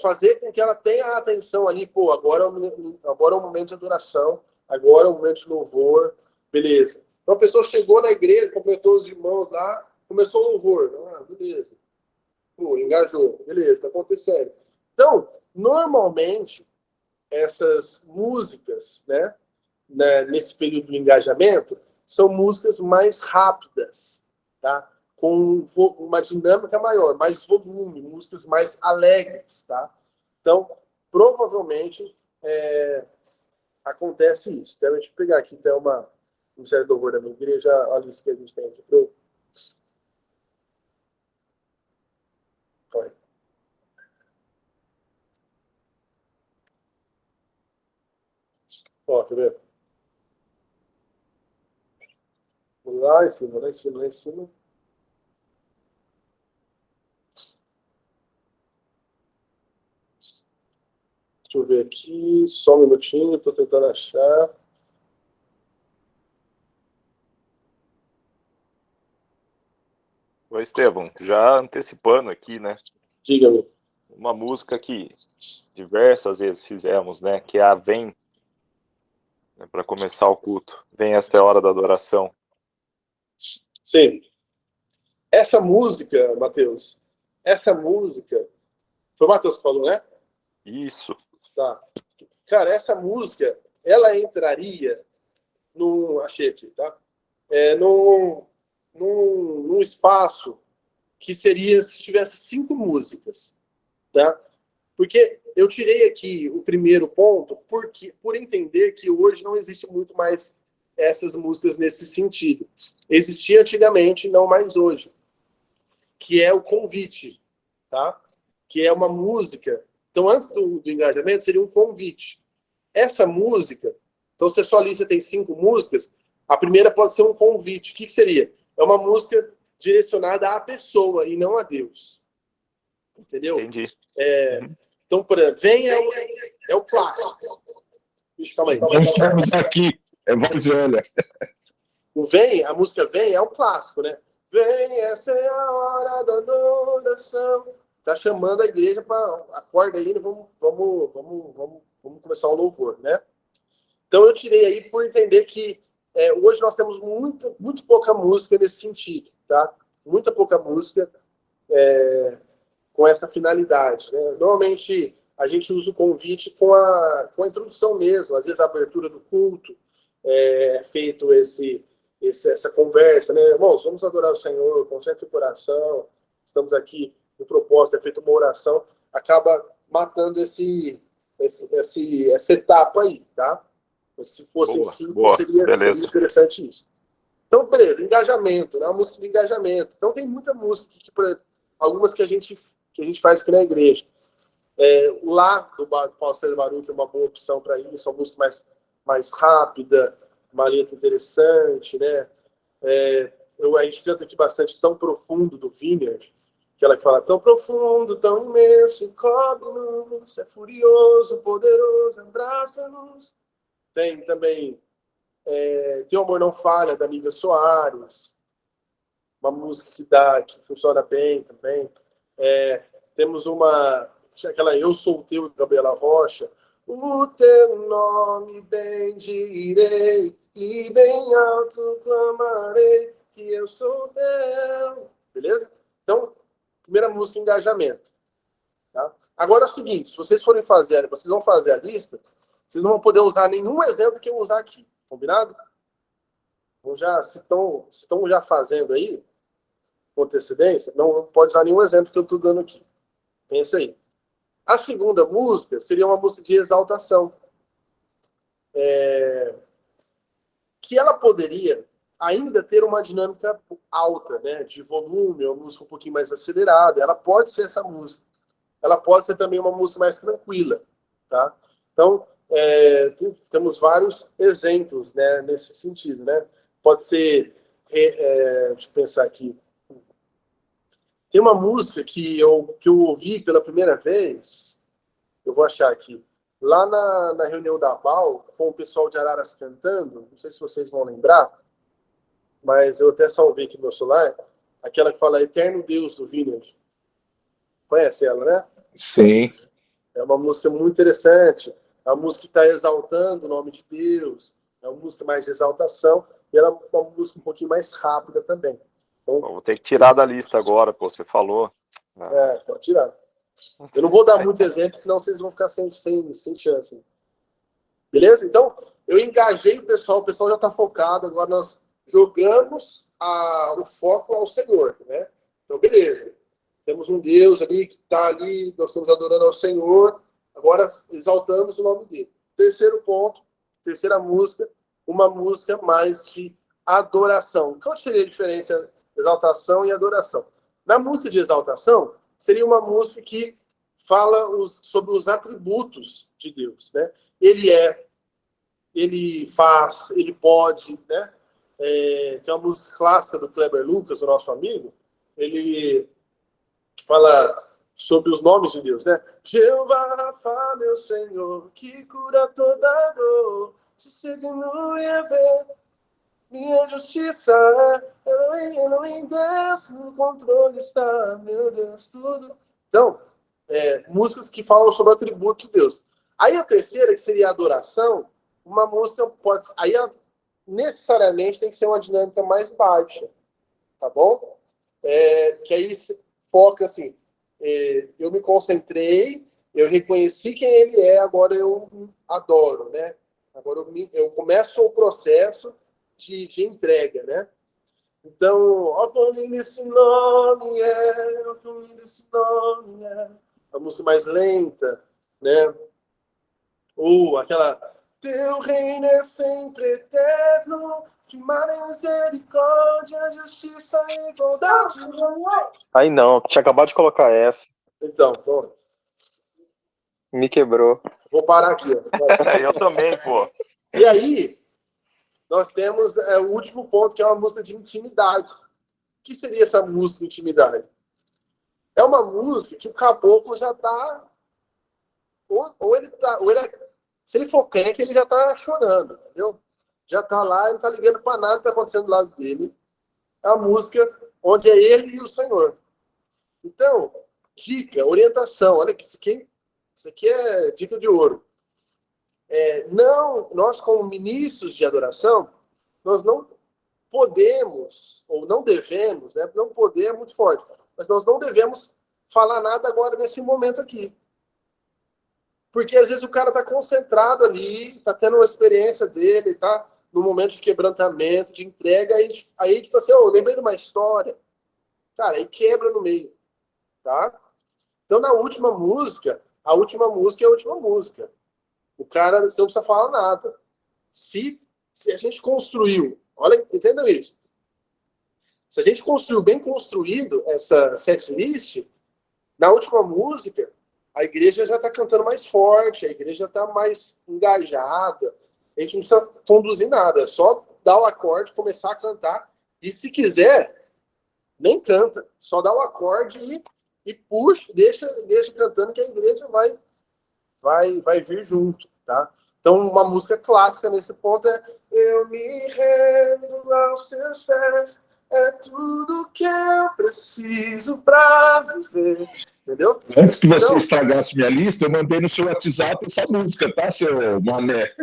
Speaker 4: fazer com que ela tenha a atenção ali, agora é o momento de adoração, agora é o momento de louvor, beleza. Então a pessoa chegou na igreja, completou os irmãos lá, começou o louvor, beleza. Engajou, beleza, está acontecendo. Então, normalmente, essas músicas, né, nesse período do engajamento, são músicas mais rápidas, tá? Com uma dinâmica maior, mais volume, músicas mais alegres, tá? Então, provavelmente, acontece isso. Então, deixa eu pegar aqui até uma série do louvor da minha igreja, olha isso que a gente tem aqui pro... Ó, quer ver? Lá em cima, lá em cima, lá em cima. Deixa eu ver aqui, só um minutinho, estou tentando achar.
Speaker 5: Ô, Estevão, já antecipando aqui, né?
Speaker 4: Diga-me.
Speaker 5: Uma música que diversas vezes fizemos, né? Que é a Vem, né, para começar o culto. Vem, esta é a hora da adoração.
Speaker 4: Sim. Essa música, Matheus, essa música... Foi o Matheus que falou, né?
Speaker 5: Isso.
Speaker 4: Tá. Cara, essa música, ela entraria num... Achei aqui, tá? Num espaço que seria se tivesse 5 músicas, tá? Porque eu tirei aqui o primeiro ponto por entender que hoje não existe muito mais essas músicas nesse sentido. Existia antigamente, não mais hoje, que é o convite, tá? Que é uma música. Então, antes do engajamento, seria um convite. Essa música, então, se a sua lista tem 5 músicas, a primeira pode ser um convite. O que seria? É uma música direcionada à pessoa e não a Deus. Entendeu?
Speaker 5: Entendi.
Speaker 4: Então, por exemplo, Vem é o clássico. Bicho, calma aí.
Speaker 3: Nós estamos aqui, é voz velha.
Speaker 4: O Vem, a música Vem é o clássico, né? Vem, essa é a hora da adoração. Tá chamando a igreja para acorda aí, vamos começar o louvor, né? Então eu tirei aí por entender que hoje nós temos muito pouca música nesse sentido, tá? Muita pouca música com essa finalidade, né? Normalmente a gente usa o convite com a introdução mesmo, às vezes a abertura do culto, feito essa conversa, né? Irmãos, vamos adorar o Senhor, concentre o coração, estamos aqui no propósito, é feita uma oração, acaba matando essa etapa aí, tá? Se fossem 5, seria interessante isso. Então, beleza, engajamento, né? Uma música de engajamento. Então tem muita música, algumas que a gente faz aqui na igreja. Lá do Paulo César Baruch é uma boa opção para isso, uma música mais rápida, uma letra interessante, né? A gente canta aqui bastante Tão Profundo, do Vineyard, aquela que fala tão profundo, tão imenso, cobre-nos, é furioso, poderoso, abraça-nos. Tem também Teu Amor Não Falha, da Nívia Soares, uma música que funciona bem também. Temos aquela Eu Sou o Teu, de Gabriela Rocha. O teu nome bendirei e bem alto clamarei que eu sou teu. Beleza? Então, primeira música, engajamento. Tá? Agora é o seguinte, se vocês vão fazer a lista, vocês não vão poder usar nenhum exemplo que eu usar aqui. Combinado? Então, se estão já fazendo aí, com antecedência, não pode usar nenhum exemplo que eu estou dando aqui. Pensa aí. A segunda música seria uma música de exaltação. Que ela poderia ainda ter uma dinâmica alta, né? De volume, uma música um pouquinho mais acelerada. Ela pode ser essa música. Ela pode ser também uma música mais tranquila. Tá? Então, temos vários exemplos, né, nesse sentido. Né? Pode ser... deixa eu pensar aqui. Tem uma música que eu ouvi pela primeira vez, eu vou achar aqui, lá na reunião da BAL, com o pessoal de Araras cantando, não sei se vocês vão lembrar, mas eu até salvei aqui no meu celular, aquela que fala Eterno Deus, do Vineyard. Conhece ela, né?
Speaker 3: Sim.
Speaker 4: É uma música muito interessante, é uma música que está exaltando o nome de Deus, é uma música mais de exaltação, e ela é uma música um pouquinho mais rápida também. Então,
Speaker 5: vou ter que tirar da lista agora, pô, você falou.
Speaker 4: Pode tirar. Eu não vou dar muito exemplo, senão vocês vão ficar sem chance. Beleza? Então, eu engajei o pessoal já está focado, agora nós jogamos o foco ao Senhor, né? Então, beleza. Temos um Deus ali que está ali, nós estamos adorando ao Senhor, agora exaltamos o nome dele. Terceiro ponto, terceira música, uma música mais de adoração. Qual seria a diferença exaltação e adoração? Na música de exaltação, seria uma música que fala sobre os atributos de Deus, né? Ele faz, ele pode, né? Tem uma música clássica do Kleber Lucas, o nosso amigo, ele fala sobre os nomes de Deus, né? Jeová Rafa, meu Senhor, que cura toda dor, te segundo e ver minha justiça é Elohim, Deus, no controle está, meu Deus, tudo. Então, músicas que falam sobre o atributo de Deus. Aí a terceira, que seria a adoração, uma música pode... Aí necessariamente tem que ser uma dinâmica mais baixa, tá bom? Que aí foca assim, eu me concentrei, eu reconheci quem ele é, agora eu adoro, né? Agora eu começo o processo de entrega, né? Então, ó como lindo esse nome é, ó como lindo esse nome é. A música mais lenta, né? Ou aquela teu reino é sempre eterno, firmado em misericórdia, justiça e bondade.
Speaker 7: Aí não, tinha acabado de colocar essa.
Speaker 4: Então, pronto.
Speaker 7: Me quebrou.
Speaker 4: Vou parar aqui. Ó.
Speaker 5: Eu também, pô.
Speaker 4: E aí, nós temos o último ponto, que é uma música de intimidade. O que seria essa música de intimidade? É uma música que o caboclo já está... Se ele for crente, ele já está chorando, entendeu? Já está lá, ele não está ligando para nada que está acontecendo do lado dele. É a música onde é ele e o Senhor. Então, dica, orientação. Olha que isso aqui é dica de ouro. Nós, como ministros de adoração, nós não podemos, ou não devemos, né? Não poder é muito forte, mas nós não devemos falar nada agora nesse momento aqui. Porque às vezes o cara está concentrado ali, está tendo uma experiência dele, está no momento de quebrantamento, de entrega, aí a gente fala assim, lembrei de uma história. Cara, aí quebra no meio, tá? Então, na última música, a última música é a última música. O cara, você não precisa falar nada. Se a gente construiu, olha, entenda isso. Se a gente construiu bem construído essa setlist, na última música, a igreja já está cantando mais forte, a igreja está mais engajada. A gente não precisa conduzir nada, é só dar o acorde, começar a cantar. E se quiser, nem canta, só dá o acorde e puxa, deixa a igreja cantando, que a igreja vai vir junto, tá? Então, uma música clássica nesse ponto é eu me rendo aos seus pés, é tudo que eu preciso para viver. Entendeu?
Speaker 3: Antes que você estragasse minha lista, eu mandei no seu WhatsApp essa música, tá, seu mané?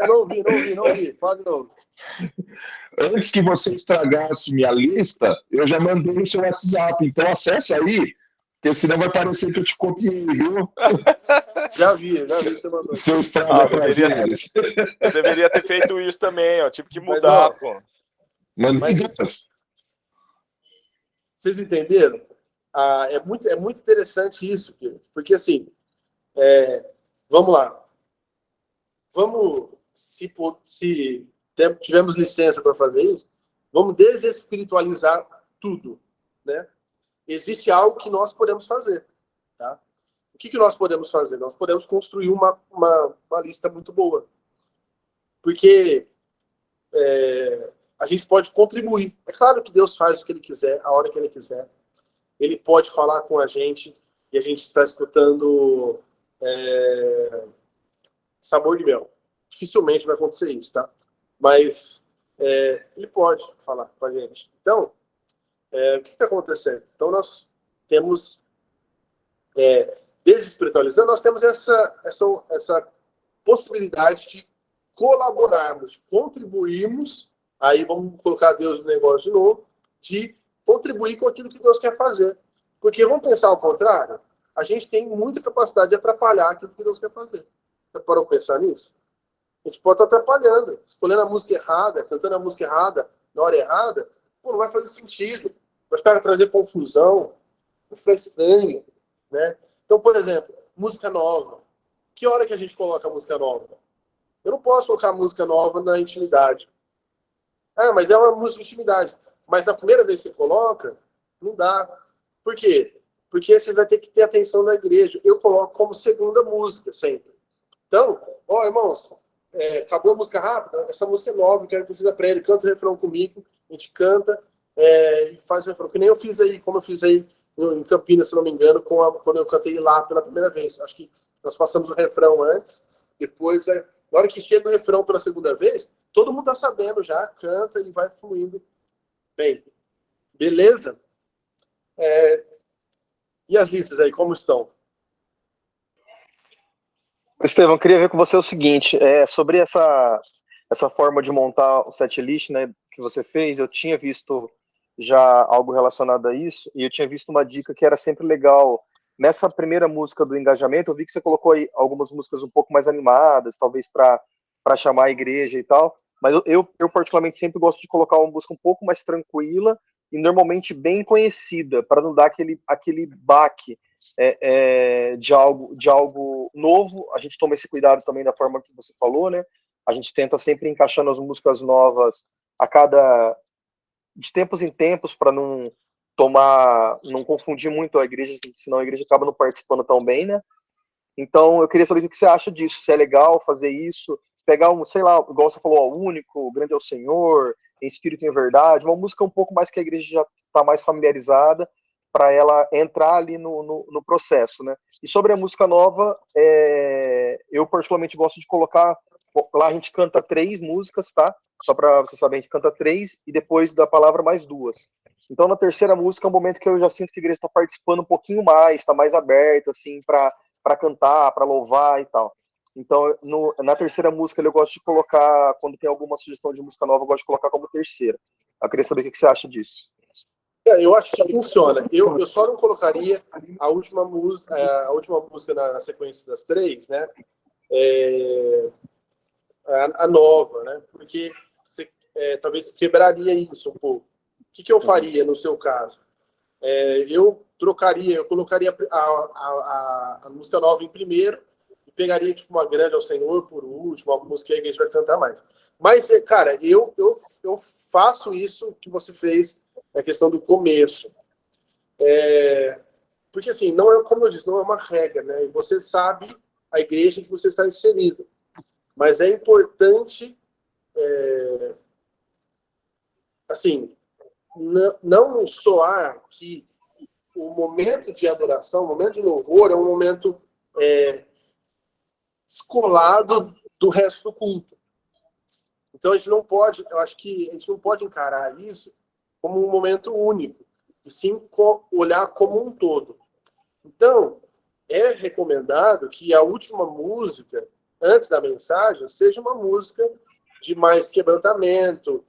Speaker 4: Não ouvi. Fala de novo.
Speaker 3: Antes que você estragasse minha lista, eu já mandei no seu WhatsApp. Então acessa aí, porque senão vai parecer que eu te copiei, viu?
Speaker 4: Já vi que você mandou.
Speaker 3: Seu estrago prazeres.
Speaker 5: Eu deveria ter feito isso também, ó. Tive que mudar, pô.
Speaker 3: Mandei.
Speaker 4: Vocês entenderam? É muito interessante isso, porque assim, vamos lá. Se tivermos licença para fazer isso, vamos desespiritualizar tudo, né? Existe algo que nós podemos fazer, tá? O que nós podemos fazer? Nós podemos construir uma lista muito boa. Porque a gente pode contribuir. É claro que Deus faz o que Ele quiser, a hora que Ele quiser. Ele pode falar com a gente e a gente está escutando sabor de mel. Dificilmente vai acontecer isso, tá? Mas Ele pode falar com a gente. Então, o que está acontecendo? Então, nós temos, desespiritualizando, nós temos essa possibilidade de colaborarmos, de contribuirmos. Aí vamos colocar Deus no negócio de novo, de contribuir com aquilo que Deus quer fazer. Porque vamos pensar ao contrário, a gente tem muita capacidade de atrapalhar aquilo que Deus quer fazer. Você parou para pensar nisso? A gente pode estar atrapalhando, escolhendo a música errada, cantando a música errada, na hora errada, não vai fazer sentido. Vai trazer confusão, vai ficar estranho, né? Então, por exemplo, música nova. Que hora que a gente coloca a música nova? Eu não posso colocar música nova na intimidade. Mas é uma música de intimidade. Mas na primeira vez que você coloca, não dá. Por quê? Porque você vai ter que ter atenção da igreja. Eu coloco como segunda música sempre. Então, irmãos, acabou a música rápida? Essa música é nova, quero que vocês aprendam. Canta o refrão comigo, a gente canta e faz o refrão. Que nem eu fiz aí, como eu fiz aí em Campinas, se não me engano, quando eu cantei lá pela primeira vez. Acho que nós passamos o refrão antes, depois Na hora que chega o refrão pela segunda vez, todo mundo tá sabendo já, canta e vai fluindo bem. Beleza? E as listas aí, como estão?
Speaker 7: Estevão, queria ver com você o seguinte, sobre essa forma de montar o setlist, né, que você fez. Eu tinha visto já algo relacionado a isso, e eu tinha visto uma dica que era sempre legal. Nessa primeira música do engajamento, eu vi que você colocou aí algumas músicas um pouco mais animadas, talvez para chamar a igreja e tal, mas eu particularmente sempre gosto de colocar uma música um pouco mais tranquila e normalmente bem conhecida, para não dar aquele baque de algo novo. A gente toma esse cuidado também da forma que você falou, né? A gente tenta sempre encaixando as músicas novas de tempos em tempos, para não confundir muito a igreja, senão a igreja acaba não participando tão bem, né? Então, eu queria saber o que você acha disso, se é legal fazer isso, pegar sei lá, igual você falou, o único, o grande é o Senhor, em espírito e em verdade, uma música um pouco mais que a igreja já está mais familiarizada, para ela entrar ali no processo, né? E sobre a música nova, eu particularmente gosto de colocar, lá a gente canta 3 músicas, tá? Só para você saber, a gente canta 3 e depois da palavra mais 2. Então, na terceira música é um momento que eu já sinto que a igreja está participando um pouquinho mais, está mais aberta, assim, para cantar, para louvar e tal. Então, na terceira música, eu gosto de colocar, quando tem alguma sugestão de música nova, eu gosto de colocar como terceira. Eu queria saber o que você acha disso.
Speaker 4: Eu acho que funciona. Eu só não colocaria a última música na sequência das 3, né? A nova, né? Porque você, talvez quebraria isso um pouco. O que eu faria no seu caso? Eu colocaria a música nova em primeiro e pegaria tipo uma grande ao Senhor por último, uma música que a gente vai cantar mais. Mas, cara, eu faço isso que você fez na questão do começo. Porque, assim, não é, como eu disse, não é uma regra, né? E você sabe a igreja que você está inserido. Mas é importante, assim, não soar que o momento de adoração, o momento de louvor é um momento descolado do resto do culto. Então a gente não pode, eu acho que a gente não pode encarar isso como um momento único, e sim olhar como um todo. Então, é recomendado que a última música, antes da mensagem, seja uma música de mais quebrantamento,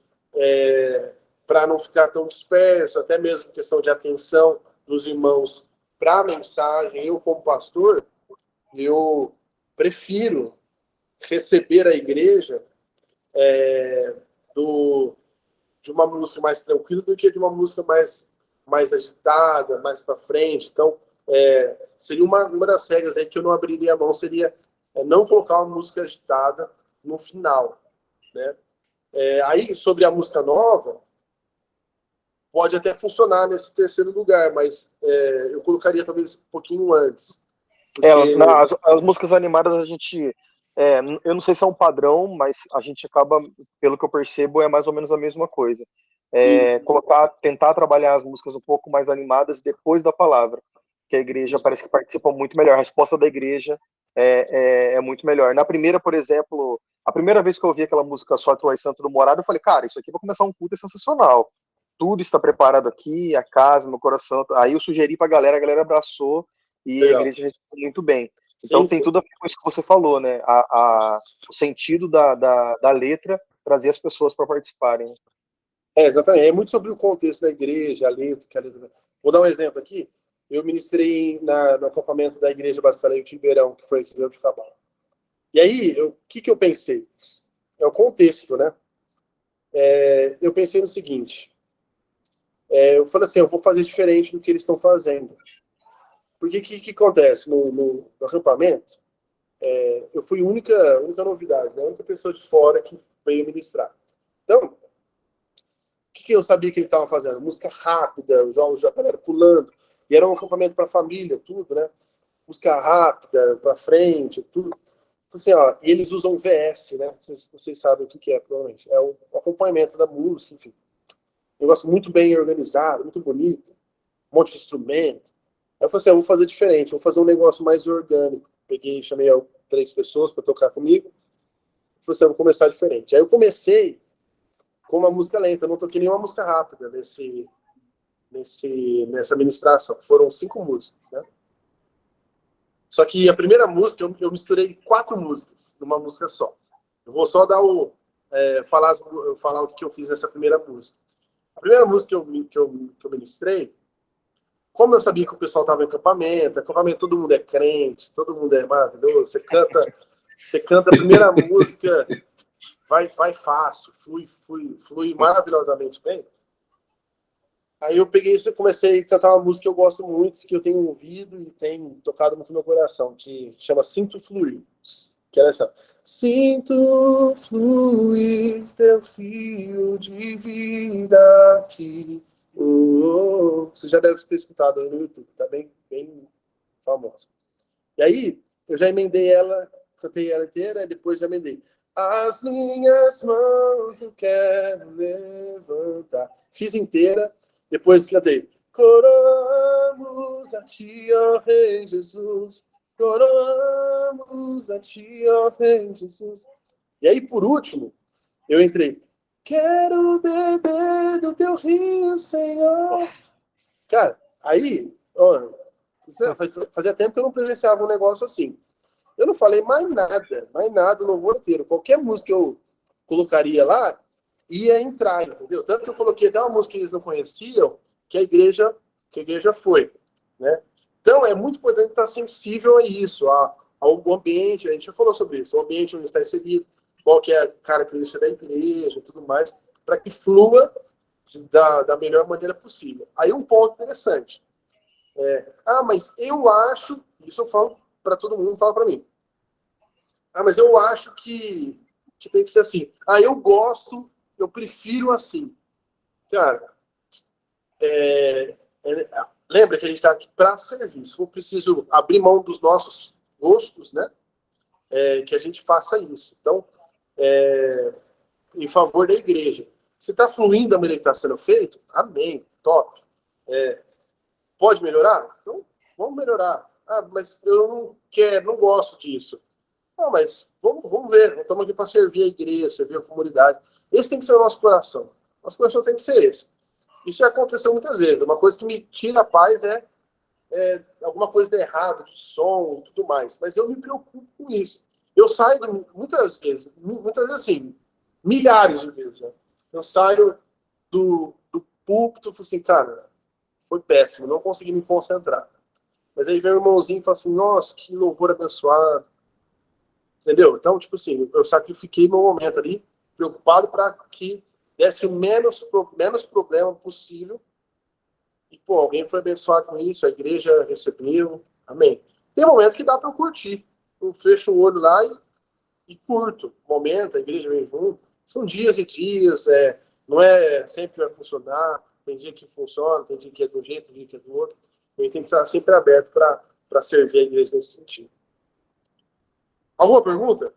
Speaker 4: para não ficar tão disperso, até mesmo questão de atenção dos irmãos para a mensagem. Eu, como pastor, eu prefiro receber a igreja de uma música mais tranquila do que de uma música mais agitada, mais para frente. Então, seria uma das regras aí que eu não abriria a mão, seria não colocar uma música agitada no final, né? Aí, sobre a música nova, pode até funcionar nesse terceiro lugar, mas eu colocaria talvez um pouquinho antes. Porque...
Speaker 7: As músicas animadas a gente... eu não sei se é um padrão, mas a gente acaba, pelo que eu percebo, é mais ou menos a mesma coisa. Tentar trabalhar as músicas um pouco mais animadas depois da palavra, que a igreja parece que participa muito melhor. A resposta da igreja é muito melhor. Na primeira, por exemplo, a primeira vez que eu ouvi aquela música Só Tu és Santo do Morado, eu falei, cara, isso aqui vai começar um culto, é sensacional. Tudo está preparado aqui, a casa, meu coração. Aí eu sugeri pra galera, a galera abraçou e legal. A igreja respondeu muito bem. Então sim, tem tudo a ver com isso que você falou, né? O sentido da letra, trazer as pessoas para participarem.
Speaker 4: Exatamente. É muito sobre o contexto da igreja, a letra. Vou dar um exemplo aqui. Eu ministrei no acampamento da igreja Bastaleio Tibeirão, que foi aqui no de Cabal. E aí, o que eu pensei? É o contexto, né? Eu pensei no seguinte. Eu falei assim, eu vou fazer diferente do que eles estão fazendo. Porque o que acontece no acampamento? Eu fui a única novidade, né? A única pessoa de fora que veio ministrar. Então, o que eu sabia que eles estavam fazendo? Música rápida, os jovens, a galera pulando. E era um acampamento para família, tudo, né? Música rápida, para frente, tudo. Assim, ó, e eles usam VS, né? Vocês sabem o que é, provavelmente. É o acompanhamento da música, enfim. Um negócio muito bem organizado, muito bonito. Um monte de instrumento. Aí eu falei assim, eu vou fazer diferente, vou fazer um negócio mais orgânico. Chamei 3 pessoas para tocar comigo. falei assim, eu vou começar diferente. Aí eu comecei com uma música lenta, eu não toquei nenhuma música rápida nessa ministração. Foram 5 músicas, né? Só que a primeira música, eu misturei 4 músicas numa música só. Eu vou só dar falar o que eu fiz nessa primeira música. A primeira música que eu ministrei, como eu sabia que o pessoal estava em acampamento, todo mundo é crente, todo mundo é maravilhoso, você canta a primeira música, vai fácil, flui maravilhosamente bem. Aí eu peguei isso e comecei a cantar uma música que eu gosto muito, que eu tenho ouvido e tem tocado muito no meu coração, que chama Sinto Fluir. Que era essa. Sinto fluir teu rio de vida aqui. Você já deve ter escutado aí no YouTube, tá bem famosa. E aí, eu já emendei ela, cantei ela inteira, e depois já emendei. As minhas mãos eu quero levantar. Fiz inteira, depois cantei. Coroamos a ti, ó Rei Jesus. Coroamos a ti, ó Rei Jesus. E aí, por último, eu entrei. Quero beber do teu rio, Senhor. Cara, aí, ó, fazia tempo que eu não presenciava um negócio assim. Eu não falei mais nada no louvor inteiro. Qualquer música que eu colocaria lá, ia entrar, entendeu? Tanto que eu coloquei até uma música que eles não conheciam, que a igreja foi, né? Então, é muito importante estar sensível a isso, ao ambiente. A gente já falou sobre isso, o ambiente onde está inserido, qual que é a característica da igreja e tudo mais, para que flua da melhor maneira possível. Aí um ponto interessante. Mas eu acho, isso eu falo para todo mundo, fala para mim. Mas eu acho que tem que ser assim. Eu gosto, eu prefiro assim. Cara, lembra que a gente está aqui para servir. Se for preciso abrir mão dos nossos gostos, né? Que a gente faça isso. Então, em favor da igreja. Se está fluindo da maneira que está sendo feito, amém, top. Pode melhorar? Então, vamos melhorar. Mas eu não gosto disso. Não, mas vamos ver. Estamos aqui para servir a igreja, servir a comunidade. Esse tem que ser o nosso coração. Nosso coração tem que ser esse. Isso já aconteceu muitas vezes. Uma coisa que me tira a paz é alguma coisa de errado, de som e tudo mais. Mas eu me preocupo com isso. Eu saio muitas vezes assim, milhares de vezes. Né? Eu saio do púlpito e falo assim, cara, foi péssimo, não consegui me concentrar. Mas aí vem o irmãozinho e fala assim, nossa, que louvor abençoado. Entendeu? Então, tipo assim, eu sacrifiquei meu momento ali, preocupado para que desse o menos problema possível. E, alguém foi abençoado com isso, a igreja recebeu. Amém. Tem momento que dá para eu curtir. Eu fecho o olho lá e curto. Momento, a igreja vem junto. São dias e dias, não é sempre que vai funcionar. Tem dia que funciona, tem dia que é de um jeito, tem dia que é do outro. A gente tem que estar sempre aberto para servir a igreja nesse sentido. Alguma pergunta?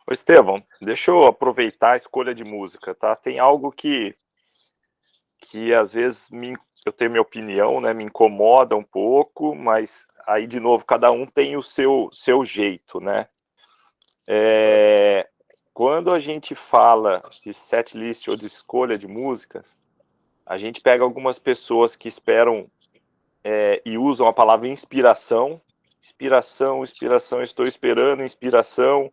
Speaker 5: Ô, Estevão, deixa eu aproveitar a escolha de música, tá? Tem algo que às vezes eu tenho minha opinião, né? Me incomoda um pouco, mas aí, de novo, cada um tem o seu jeito, né? Quando a gente fala de setlist ou de escolha de músicas, a gente pega algumas pessoas que esperam e usam a palavra inspiração, estou esperando inspiração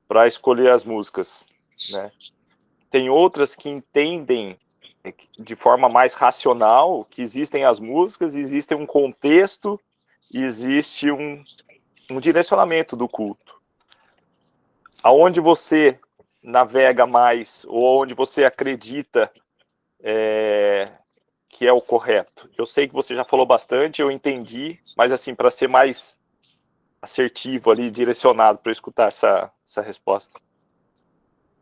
Speaker 5: para escolher as músicas, né? Tem outras que entendem de forma mais racional que existem as músicas, existe um contexto, existe um direcionamento do culto. Aonde você navega mais, ou onde você acredita que é o correto? Eu sei que você já falou bastante, eu entendi, mas assim, para ser mais assertivo ali, direcionado para eu escutar essa resposta.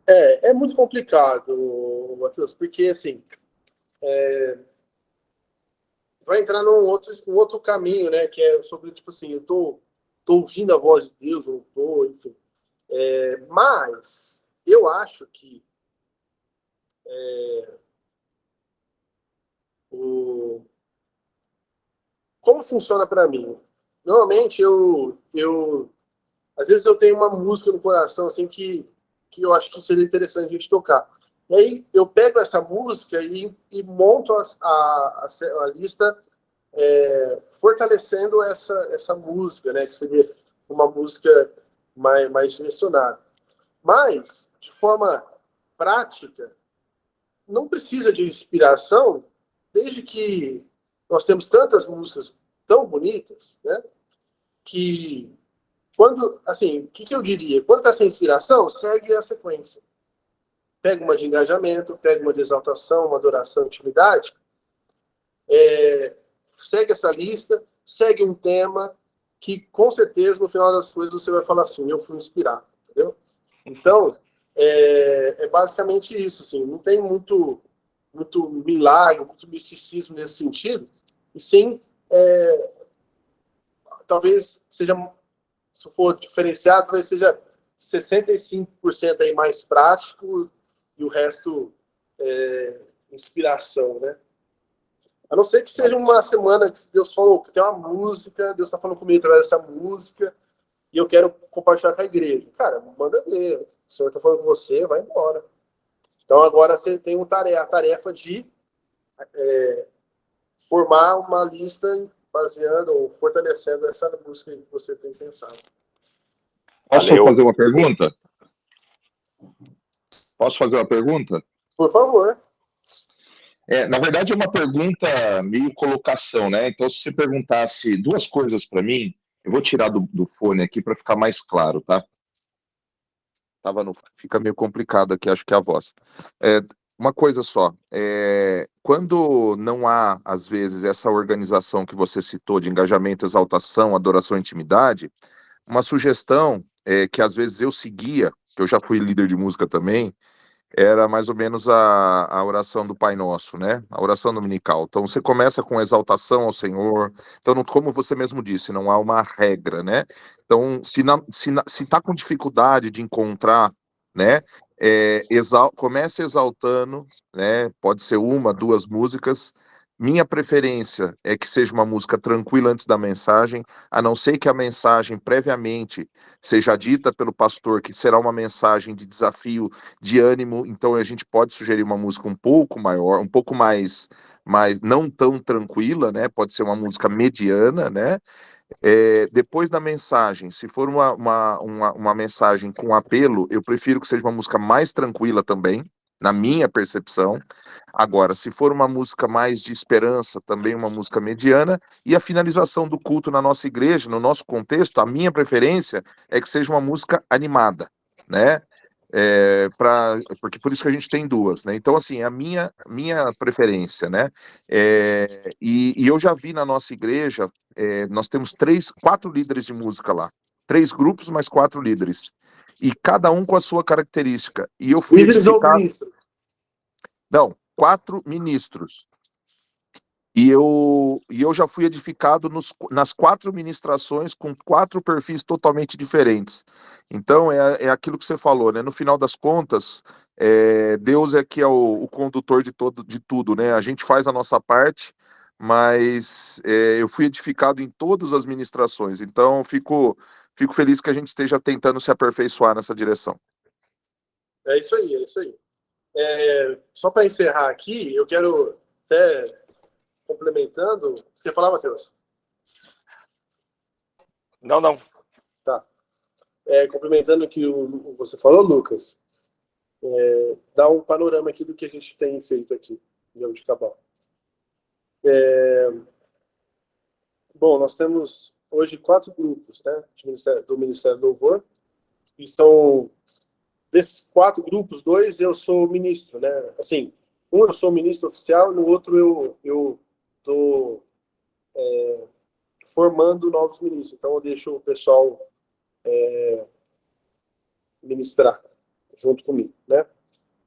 Speaker 4: É muito complicado, Matheus, porque assim vai entrar num outro caminho, né? Que é sobre, tipo assim, eu tô ouvindo a voz de Deus, ou não tô, enfim. Mas eu acho que Como funciona para mim? Normalmente, às vezes eu tenho uma música no coração assim que eu acho que seria interessante a gente tocar. E aí eu pego essa música e monto a lista fortalecendo essa música, né? Que seria uma música mais direcionada. Mas, de forma prática, não precisa de inspiração, desde que nós temos tantas músicas tão bonitas, né? Que quando, assim, o que eu diria? Quando está sem inspiração, segue a sequência. Pega uma de engajamento, pega uma de exaltação, uma adoração, intimidade, segue essa lista, segue um tema que, com certeza, no final das coisas, você vai falar assim, eu fui inspirado, entendeu? Então, é basicamente isso, assim, não tem muito milagre, muito misticismo nesse sentido, e sim, talvez seja, se for diferenciado, talvez seja 65% aí mais prático e o resto inspiração, né? A não ser que seja uma semana que Deus falou que tem uma música, Deus está falando comigo através dessa música, e eu quero compartilhar com a igreja. Cara, manda ver. O Senhor está falando com você, vai embora. Então agora você tem a tarefa de formar uma lista baseando ou fortalecendo essa música que você tem pensado.
Speaker 3: Posso fazer uma pergunta? Posso fazer uma pergunta?
Speaker 4: Por favor.
Speaker 3: Na verdade, é uma pergunta meio colocação, né? Então, se você perguntasse duas coisas para mim, eu vou tirar do fone aqui para ficar mais claro, tá? Fica meio complicado aqui, acho que é a voz. Uma coisa só, quando não há, às vezes, essa organização que você citou de engajamento, exaltação, adoração e intimidade, uma sugestão que às vezes eu seguia, que eu já fui líder de música também, era mais ou menos a oração do Pai Nosso, né? A oração dominical. Então, você começa com exaltação ao Senhor. Então, como você mesmo disse, não há uma regra, né? Então, se tá com dificuldade de encontrar, né? Comece exaltando, né? Pode ser uma, duas músicas. Minha preferência é que seja uma música tranquila antes da mensagem, a não ser que a mensagem previamente seja dita pelo pastor, que será uma mensagem de desafio, de ânimo, então a gente pode sugerir uma música um pouco maior, um pouco mais não tão tranquila, né? Pode ser uma música mediana, né? Depois da mensagem, se for uma mensagem com apelo, eu prefiro que seja uma música mais tranquila também, na minha percepção. Agora, se for uma música mais de esperança, também uma música mediana, e a finalização do culto na nossa igreja, no nosso contexto, a minha preferência é que seja uma música animada, né? Porque por isso que a gente tem duas, né? Então, assim, é a minha preferência, né? E eu já vi na nossa igreja, nós temos 4 líderes de música lá. 3 grupos, mais 4 líderes. E cada um com a sua característica. E eu fui
Speaker 4: Líderes ou
Speaker 3: edificado...
Speaker 4: ministros?
Speaker 3: Não, 4 ministros. E eu já fui edificado nas 4 ministrações com 4 perfis totalmente diferentes. Então, é aquilo que você falou, né? No final das contas, Deus é que é o condutor de tudo, né? A gente faz a nossa parte, mas eu fui edificado em todas as ministrações. Então, fico feliz que a gente esteja tentando se aperfeiçoar nessa direção.
Speaker 4: É isso aí, é isso aí. Só para encerrar aqui, eu quero até complementando. Você quer falar, Matheus?
Speaker 5: Não.
Speaker 4: Tá. Complementando o que você falou, Lucas, dá um panorama aqui do que a gente tem feito aqui em Jaboticabal. Bom, nós temos hoje 4 grupos, né, do Ministério do Louvor, e são desses 4 grupos, 2 eu sou ministro, né? Assim, um eu sou ministro oficial, no outro eu estou formando novos ministros. Então eu deixo o pessoal ministrar junto comigo, né?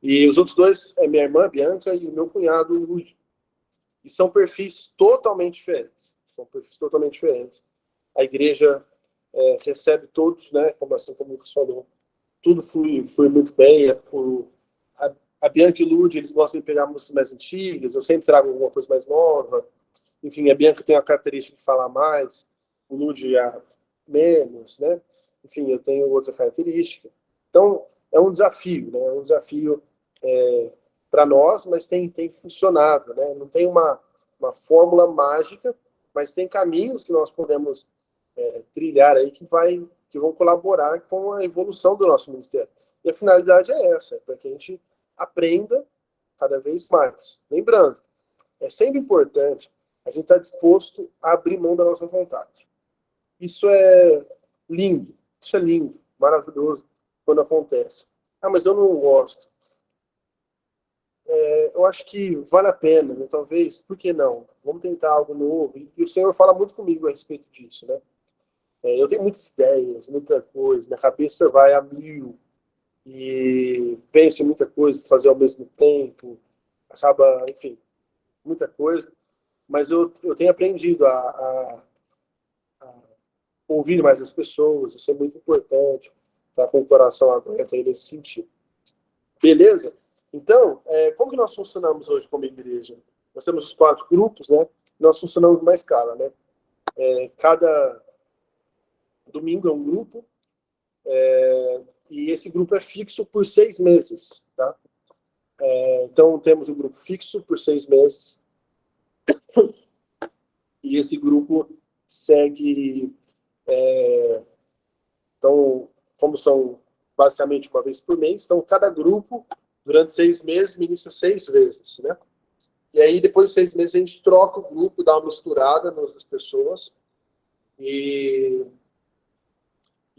Speaker 4: E os outros 2 é minha irmã Bianca e o meu cunhado Luiz. E são perfis totalmente diferentes. A igreja recebe todos, né? Como o Lucas falou, tudo flui muito bem. A Bianca e o Lud, eles gostam de pegar músicas mais antigas, eu sempre trago alguma coisa mais nova. Enfim, a Bianca tem a característica de falar mais, o Lud menos, né? Enfim, eu tenho outra característica. Então, é um desafio, né? É um desafio para nós, mas tem funcionado, né? Não tem uma fórmula mágica, mas tem caminhos que nós podemos trilhar aí que vão colaborar com a evolução do nosso ministério. E a finalidade é essa, para que a gente aprenda cada vez mais. Lembrando, é sempre importante a gente estar disposto a abrir mão da nossa vontade. Isso é lindo, maravilhoso quando acontece. Ah, mas eu não gosto. Eu acho que vale a pena, né? Talvez, por que não? Vamos tentar algo novo. E o Senhor fala muito comigo a respeito disso, né? Eu tenho muitas ideias, muita coisa, minha cabeça vai a mil e penso em muita coisa para fazer ao mesmo tempo, acaba, enfim, muita coisa, mas eu tenho aprendido a ouvir mais as pessoas, isso é muito importante, estar com o coração aberto aí nesse sentido. Beleza? Então, como que nós funcionamos hoje como igreja? Nós temos os 4 grupos, né? Nós funcionamos numa escala, né? Cada domingo é um grupo, e esse grupo é fixo por 6 meses, tá? Então, temos um grupo fixo por 6 meses, e esse grupo segue, então, como são basicamente uma vez por mês, então cada grupo, durante 6 meses, ministra 6 vezes, né? E aí, depois de 6 meses, a gente troca o grupo, dá uma misturada nas pessoas, e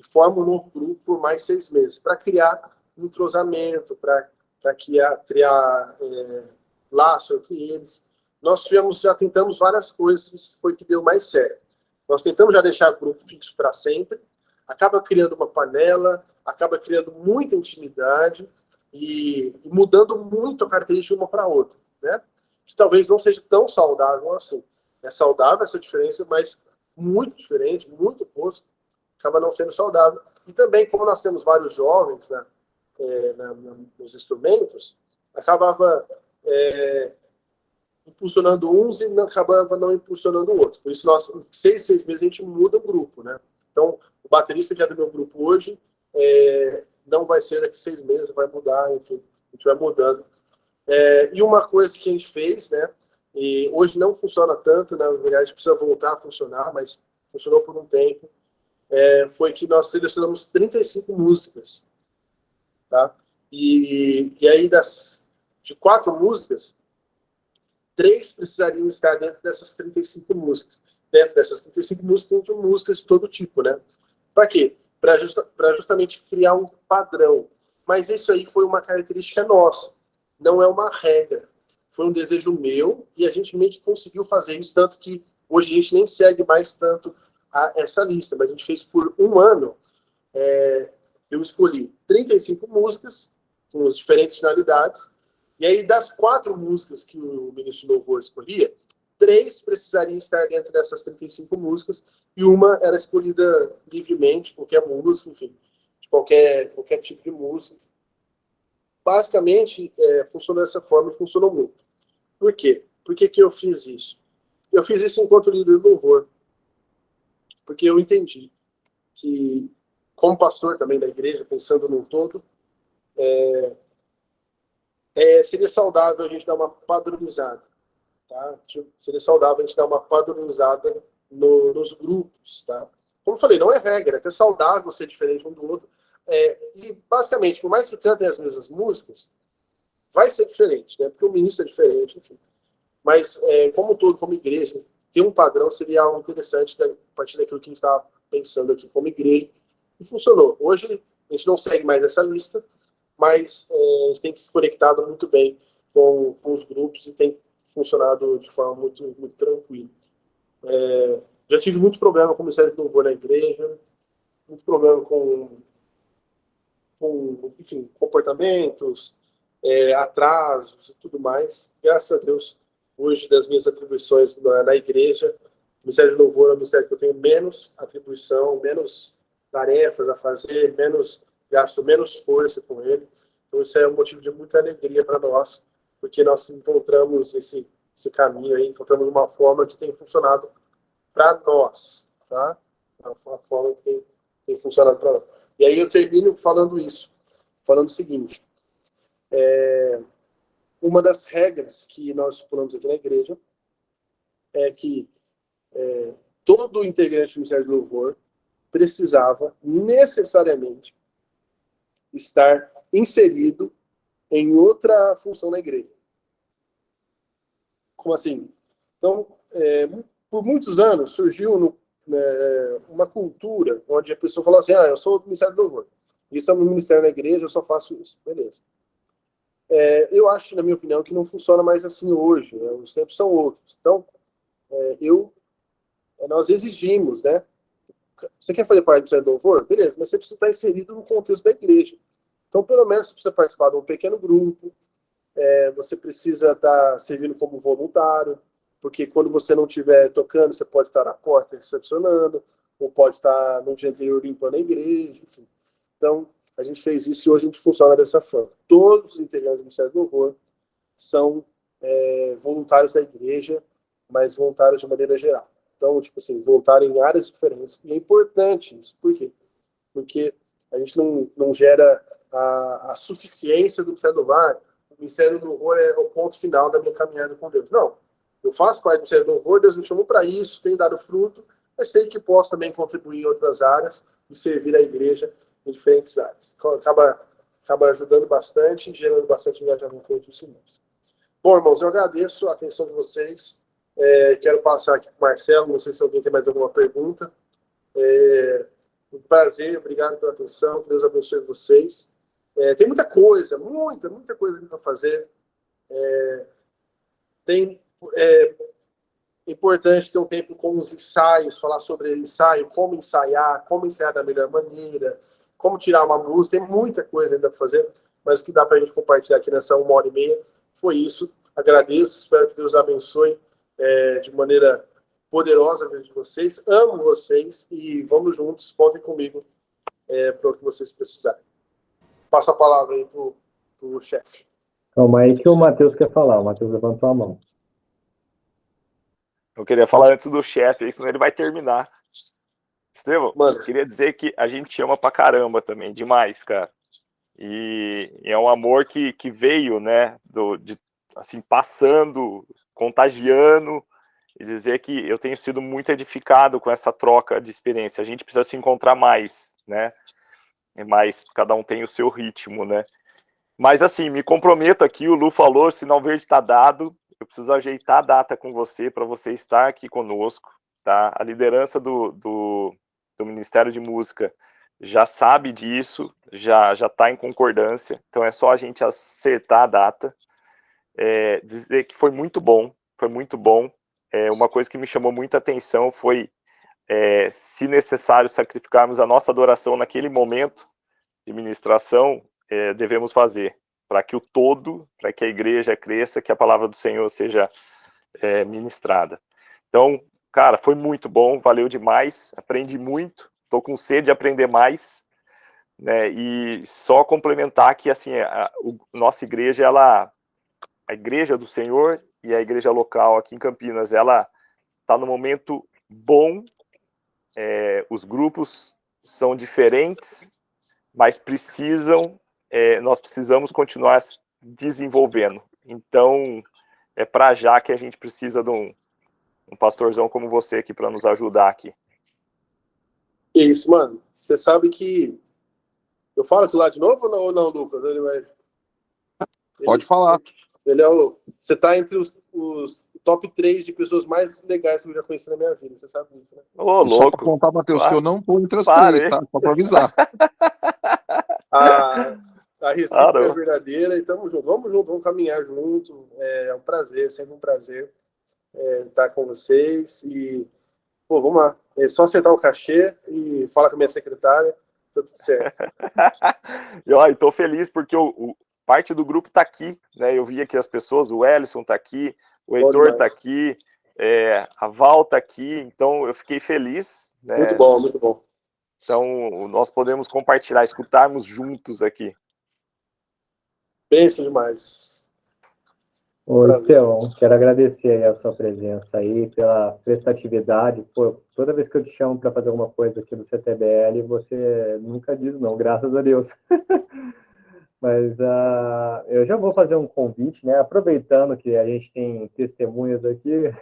Speaker 4: forma um novo grupo por mais 6 meses, para criar um entrosamento, para criar laço entre eles. Nós já tentamos várias coisas, foi que deu mais certo. Nós tentamos já deixar o grupo fixo para sempre, acaba criando uma panela, acaba criando muita intimidade e mudando muito a característica de uma para outra, né? Que talvez não seja tão saudável assim. É saudável essa diferença, mas muito diferente, muito oposto, acaba não sendo saudável. E também, como nós temos vários jovens, né, nos instrumentos, acabava impulsionando uns e acabava não impulsionando outros. Por isso, nós, em 6 meses, a gente muda o grupo, né? Então, o baterista que é do meu grupo hoje não vai ser daqui 6 meses, vai mudar, enfim, a gente vai mudando. E uma coisa que a gente fez, né, e hoje não funciona tanto, na verdade precisa voltar a funcionar, mas funcionou por um tempo, foi que nós selecionamos 35 músicas, tá? E aí de 4 músicas, 3 precisariam estar dentro dessas 35 músicas. Dentro dessas 35 músicas, tem músicas de todo tipo, né? Para quê? Para justamente criar um padrão. Mas isso aí foi uma característica nossa, não é uma regra. Foi um desejo meu e a gente meio que conseguiu fazer isso, tanto que hoje a gente nem segue mais tanto essa lista, mas a gente fez por um ano. Eu escolhi 35 músicas com as diferentes finalidades, e aí das 4 músicas que o ministro do Louvor escolhia, 3 precisariam estar dentro dessas 35 músicas, e uma era escolhida livremente, qualquer música, enfim, de qualquer tipo de música. Basicamente, funcionou dessa forma e funcionou muito. Por quê? Por que eu fiz isso? Eu fiz isso enquanto líder do louvor, porque eu entendi que, como pastor também da igreja, pensando num todo, seria saudável a gente dar uma padronizada, tá? Seria saudável a gente dar uma padronizada nos grupos, tá? Como eu falei, não é regra, é até saudável ser diferente um do outro. E, basicamente, por mais que cantem as mesmas músicas, vai ser diferente, né? Porque o ministro é diferente, enfim. Mas, como todo, como igreja, ter um padrão seria algo interessante a partir daquilo que a gente estava pensando aqui como igreja. E funcionou. Hoje, a gente não segue mais essa lista, mas a gente tem se conectado muito bem com os grupos e tem funcionado de forma muito, muito tranquila. Já tive muito problema com o Ministério do Louvor na igreja, muito problema com enfim, comportamentos, atrasos e tudo mais. Graças a Deus, hoje, das minhas atribuições na igreja, o Ministério do Louvor é um ministério que eu tenho menos atribuição, menos tarefas a fazer, gasto menos força com ele. Então, isso é um motivo de muita alegria para nós, porque nós encontramos esse caminho aí, encontramos uma forma que tem funcionado para nós, tá? Uma forma que tem funcionado para nós. E aí eu termino falando o seguinte, uma das regras que nós estipulamos aqui na igreja é que todo integrante do Ministério do Louvor precisava necessariamente estar inserido em outra função na igreja. Como assim? Então, por muitos anos surgiu uma cultura onde a pessoa falou assim, eu sou do Ministério do Louvor, isso é um ministério na igreja, eu só faço isso. Beleza. Eu acho, na minha opinião, que não funciona mais assim hoje, né? Os tempos são outros. Então, nós exigimos, né? Você quer fazer parte do Ministério do Louvor? Beleza, mas você precisa estar inserido no contexto da igreja. Então, pelo menos, você precisa participar de um pequeno grupo, você precisa estar servindo como voluntário, porque quando você não estiver tocando, você pode estar na porta recepcionando, ou pode estar no dia anterior limpando a igreja, enfim. Então, a gente fez isso e hoje a gente funciona dessa forma. Todos os integrantes do Ministério do Louvor são voluntários da igreja, mas voluntários de maneira geral. Então, tipo assim, voluntário em áreas diferentes. E é importante isso. Por quê? Porque a gente não gera a suficiência do Ministério do Louvor. O Ministério do Louvor é o ponto final da minha caminhada com Deus. Não. Eu faço parte do Ministério do Louvor, Deus me chamou para isso, tenho dado fruto, mas sei que posso também contribuir em outras áreas e servir a igreja em diferentes áreas. Acaba ajudando bastante e gerando bastante engajamento entre os irmãos. Bom, irmãos, eu agradeço a atenção de vocês. Quero passar aqui para o Marcelo, não sei se alguém tem mais alguma pergunta. Um prazer, obrigado pela atenção, que Deus abençoe vocês. Tem muita coisa para fazer. É importante ter um tempo com os ensaios, falar sobre ensaio, como ensaiar da melhor maneira, como tirar uma música, tem muita coisa ainda para fazer, mas o que dá para a gente compartilhar aqui nessa 1h30 foi isso. Agradeço, espero que Deus abençoe de maneira poderosa a vida de vocês. Amo vocês e vamos juntos, contem comigo para o que vocês precisarem. Passo a palavra aí para o chefe.
Speaker 1: Calma aí que o Matheus quer falar. O Matheus levantou a mão.
Speaker 5: Eu queria falar antes do chefe, senão ele vai terminar. Estevão,
Speaker 4: Mano,
Speaker 5: eu queria dizer que a gente ama pra caramba também, demais, cara. E é um amor que veio, né, assim, passando, contagiando, e dizer que eu tenho sido muito edificado com essa troca de experiência. A gente precisa se encontrar mais, né? Mas cada um tem o seu ritmo, né? Mas assim, me comprometo aqui, o Lu falou, sinal verde está dado, eu preciso ajeitar a data com você, para você estar aqui conosco, tá? A liderança do Ministério de Música já sabe disso, já está em concordância, então é só a gente acertar a data. Dizer que foi muito bom. Uma coisa que me chamou muita atenção foi, se necessário, sacrificarmos a nossa adoração naquele momento de ministração, devemos fazer, para que o todo, para que a igreja cresça, que a palavra do Senhor seja ministrada. Então, cara, foi muito bom, valeu demais, aprendi muito, estou com sede de aprender mais, né? E só complementar que, assim, nossa igreja, a igreja do Senhor e a igreja local aqui em Campinas, ela está no momento bom, os grupos são diferentes, mas nós precisamos continuar desenvolvendo. Então, é para já que a gente precisa de um pastorzão como você aqui para nos ajudar aqui.
Speaker 4: Isso, mano. Você sabe que... Eu falo aquilo lá de novo ou não, Lucas?
Speaker 3: Pode falar.
Speaker 4: Você tá entre os top 3 de pessoas mais legais que eu já conheci na minha vida. Você sabe disso, né?
Speaker 5: Ô, louco.
Speaker 3: Só para contar, Matheus, que eu não tô entre as 3, tá? Só para avisar.
Speaker 4: A recíproca é verdadeira e tamo junto. Vamos junto, vamos caminhar junto. É um prazer, sempre um prazer estar com vocês. E, pô, vamos lá. É só acertar o cachê e falar com a minha secretária. Tá tudo certo.
Speaker 5: E tô feliz porque parte do grupo tá aqui, né? Eu vi aqui as pessoas, o Ellison tá aqui, o Heitor tá aqui, a Val tá aqui, então eu fiquei feliz, né?
Speaker 4: Muito bom, muito bom.
Speaker 5: Então, nós podemos compartilhar, escutarmos juntos aqui.
Speaker 4: Benção demais.
Speaker 1: Ô,
Speaker 4: Prazer.
Speaker 1: Estevão, quero agradecer aí a sua presença aí, pela prestatividade. Pô, toda vez que eu te chamo para fazer alguma coisa aqui do CTBL, você nunca diz não, graças a Deus. Mas eu já vou fazer um convite, né? Aproveitando que a gente tem testemunhas aqui,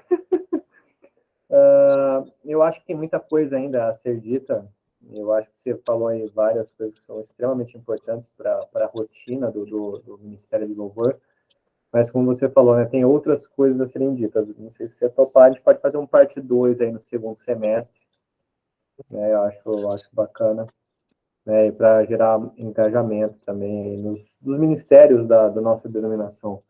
Speaker 1: eu acho que tem muita coisa ainda a ser dita. Eu acho que você falou aí várias coisas que são extremamente importantes para a rotina do Ministério de Louvor. Mas como você falou, né, tem outras coisas a serem ditas. Não sei se você topar, a gente pode fazer um parte 2 aí no segundo semestre, né? Eu acho bacana, né? E para gerar engajamento também nos ministérios da nossa denominação.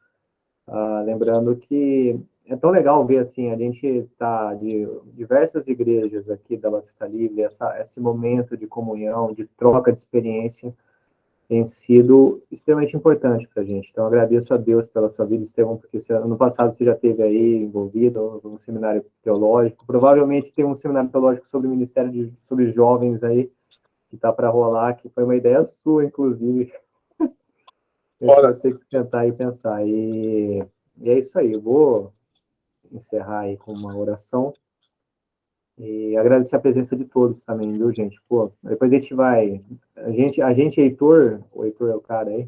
Speaker 1: Lembrando que é tão legal ver assim, a gente está de diversas igrejas aqui da Batista Livre, esse momento de comunhão, de troca de experiência, tem sido extremamente importante para a gente. Então, agradeço a Deus pela sua vida, Estevão, porque ano passado você já esteve aí envolvido no seminário teológico. Provavelmente tem um seminário teológico sobre o Ministério sobre jovens aí, que está para rolar, que foi uma ideia sua, inclusive. A gente vai ter que sentar e pensar. E é isso aí. Eu vou encerrar aí com uma oração. E agradecer a presença de todos também, viu, gente? Pô, depois a gente vai. A gente, Heitor, o Heitor é o cara aí,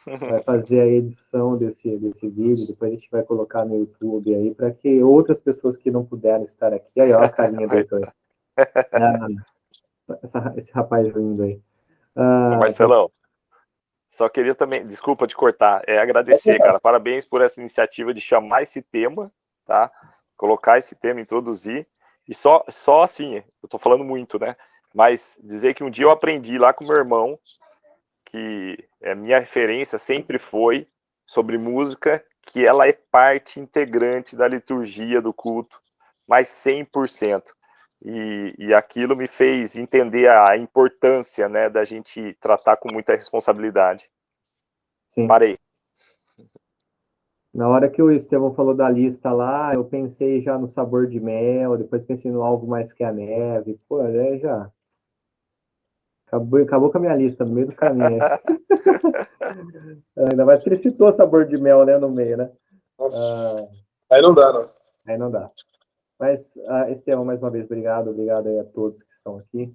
Speaker 1: vai fazer a edição desse vídeo, depois a gente vai colocar no YouTube aí, para que outras pessoas que não puderam estar aqui. Aí, ó, a carinha do Heitor. Esse rapaz lindo aí.
Speaker 5: Marcelão, só queria também, desculpa te cortar, agradecer, cara. Parabéns por essa iniciativa de chamar esse tema, tá? Colocar esse tema, introduzir. E só assim, eu tô falando muito, né? Mas dizer que um dia eu aprendi lá com meu irmão, que minha referência sempre foi sobre música, que ela é parte integrante da liturgia do culto, mas 100%. E aquilo me fez entender a importância, né, da gente tratar com muita responsabilidade.
Speaker 1: Sim.
Speaker 5: Parei.
Speaker 1: Na hora que o Estevão falou da lista lá, eu pensei já no sabor de mel, depois pensei no algo mais que a neve. Pô, aí já acabou com a minha lista no meio do caminho. Ainda mais que ele citou sabor de mel, né, no meio, né?
Speaker 4: Nossa. Aí não dá, não.
Speaker 1: Aí não dá. Mas, Estevão, mais uma vez, obrigado aí a todos que estão aqui.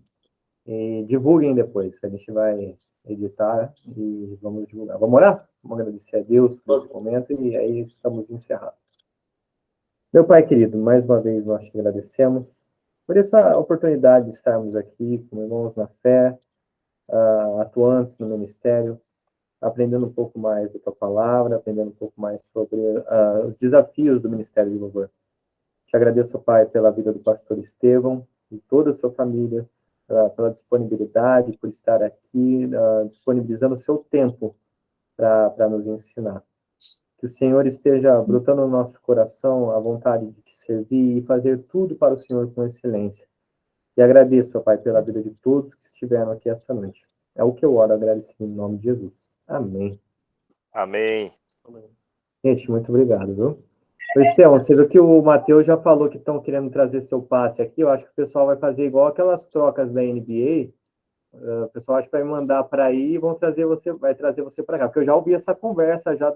Speaker 1: E divulguem depois, a gente vai editar e vamos divulgar. Vamos orar? Vamos agradecer a Deus por esse momento e aí estamos encerrados. Meu Pai querido, mais uma vez nós te agradecemos por essa oportunidade de estarmos aqui como irmãos na fé, atuantes no ministério, aprendendo um pouco mais da tua palavra, aprendendo um pouco mais sobre os desafios do Ministério de Louvor. Te agradeço, Pai, pela vida do pastor Estevão e toda a sua família, pela disponibilidade, por estar aqui, disponibilizando o seu tempo para nos ensinar. Que o Senhor esteja brotando no nosso coração a vontade de te servir e fazer tudo para o Senhor com excelência. E agradeço, Pai, pela vida de todos que estiveram aqui essa noite. É o que eu oro, agradecendo em nome de Jesus. Amém.
Speaker 5: Amém.
Speaker 1: Gente, muito obrigado, viu? Ô, Estevão, você viu que o Matheus já falou que estão querendo trazer seu passe aqui. Eu acho que o pessoal vai fazer igual aquelas trocas da NBA. O pessoal acho que vai mandar para aí e vai trazer você para cá. Porque eu já ouvi essa conversa já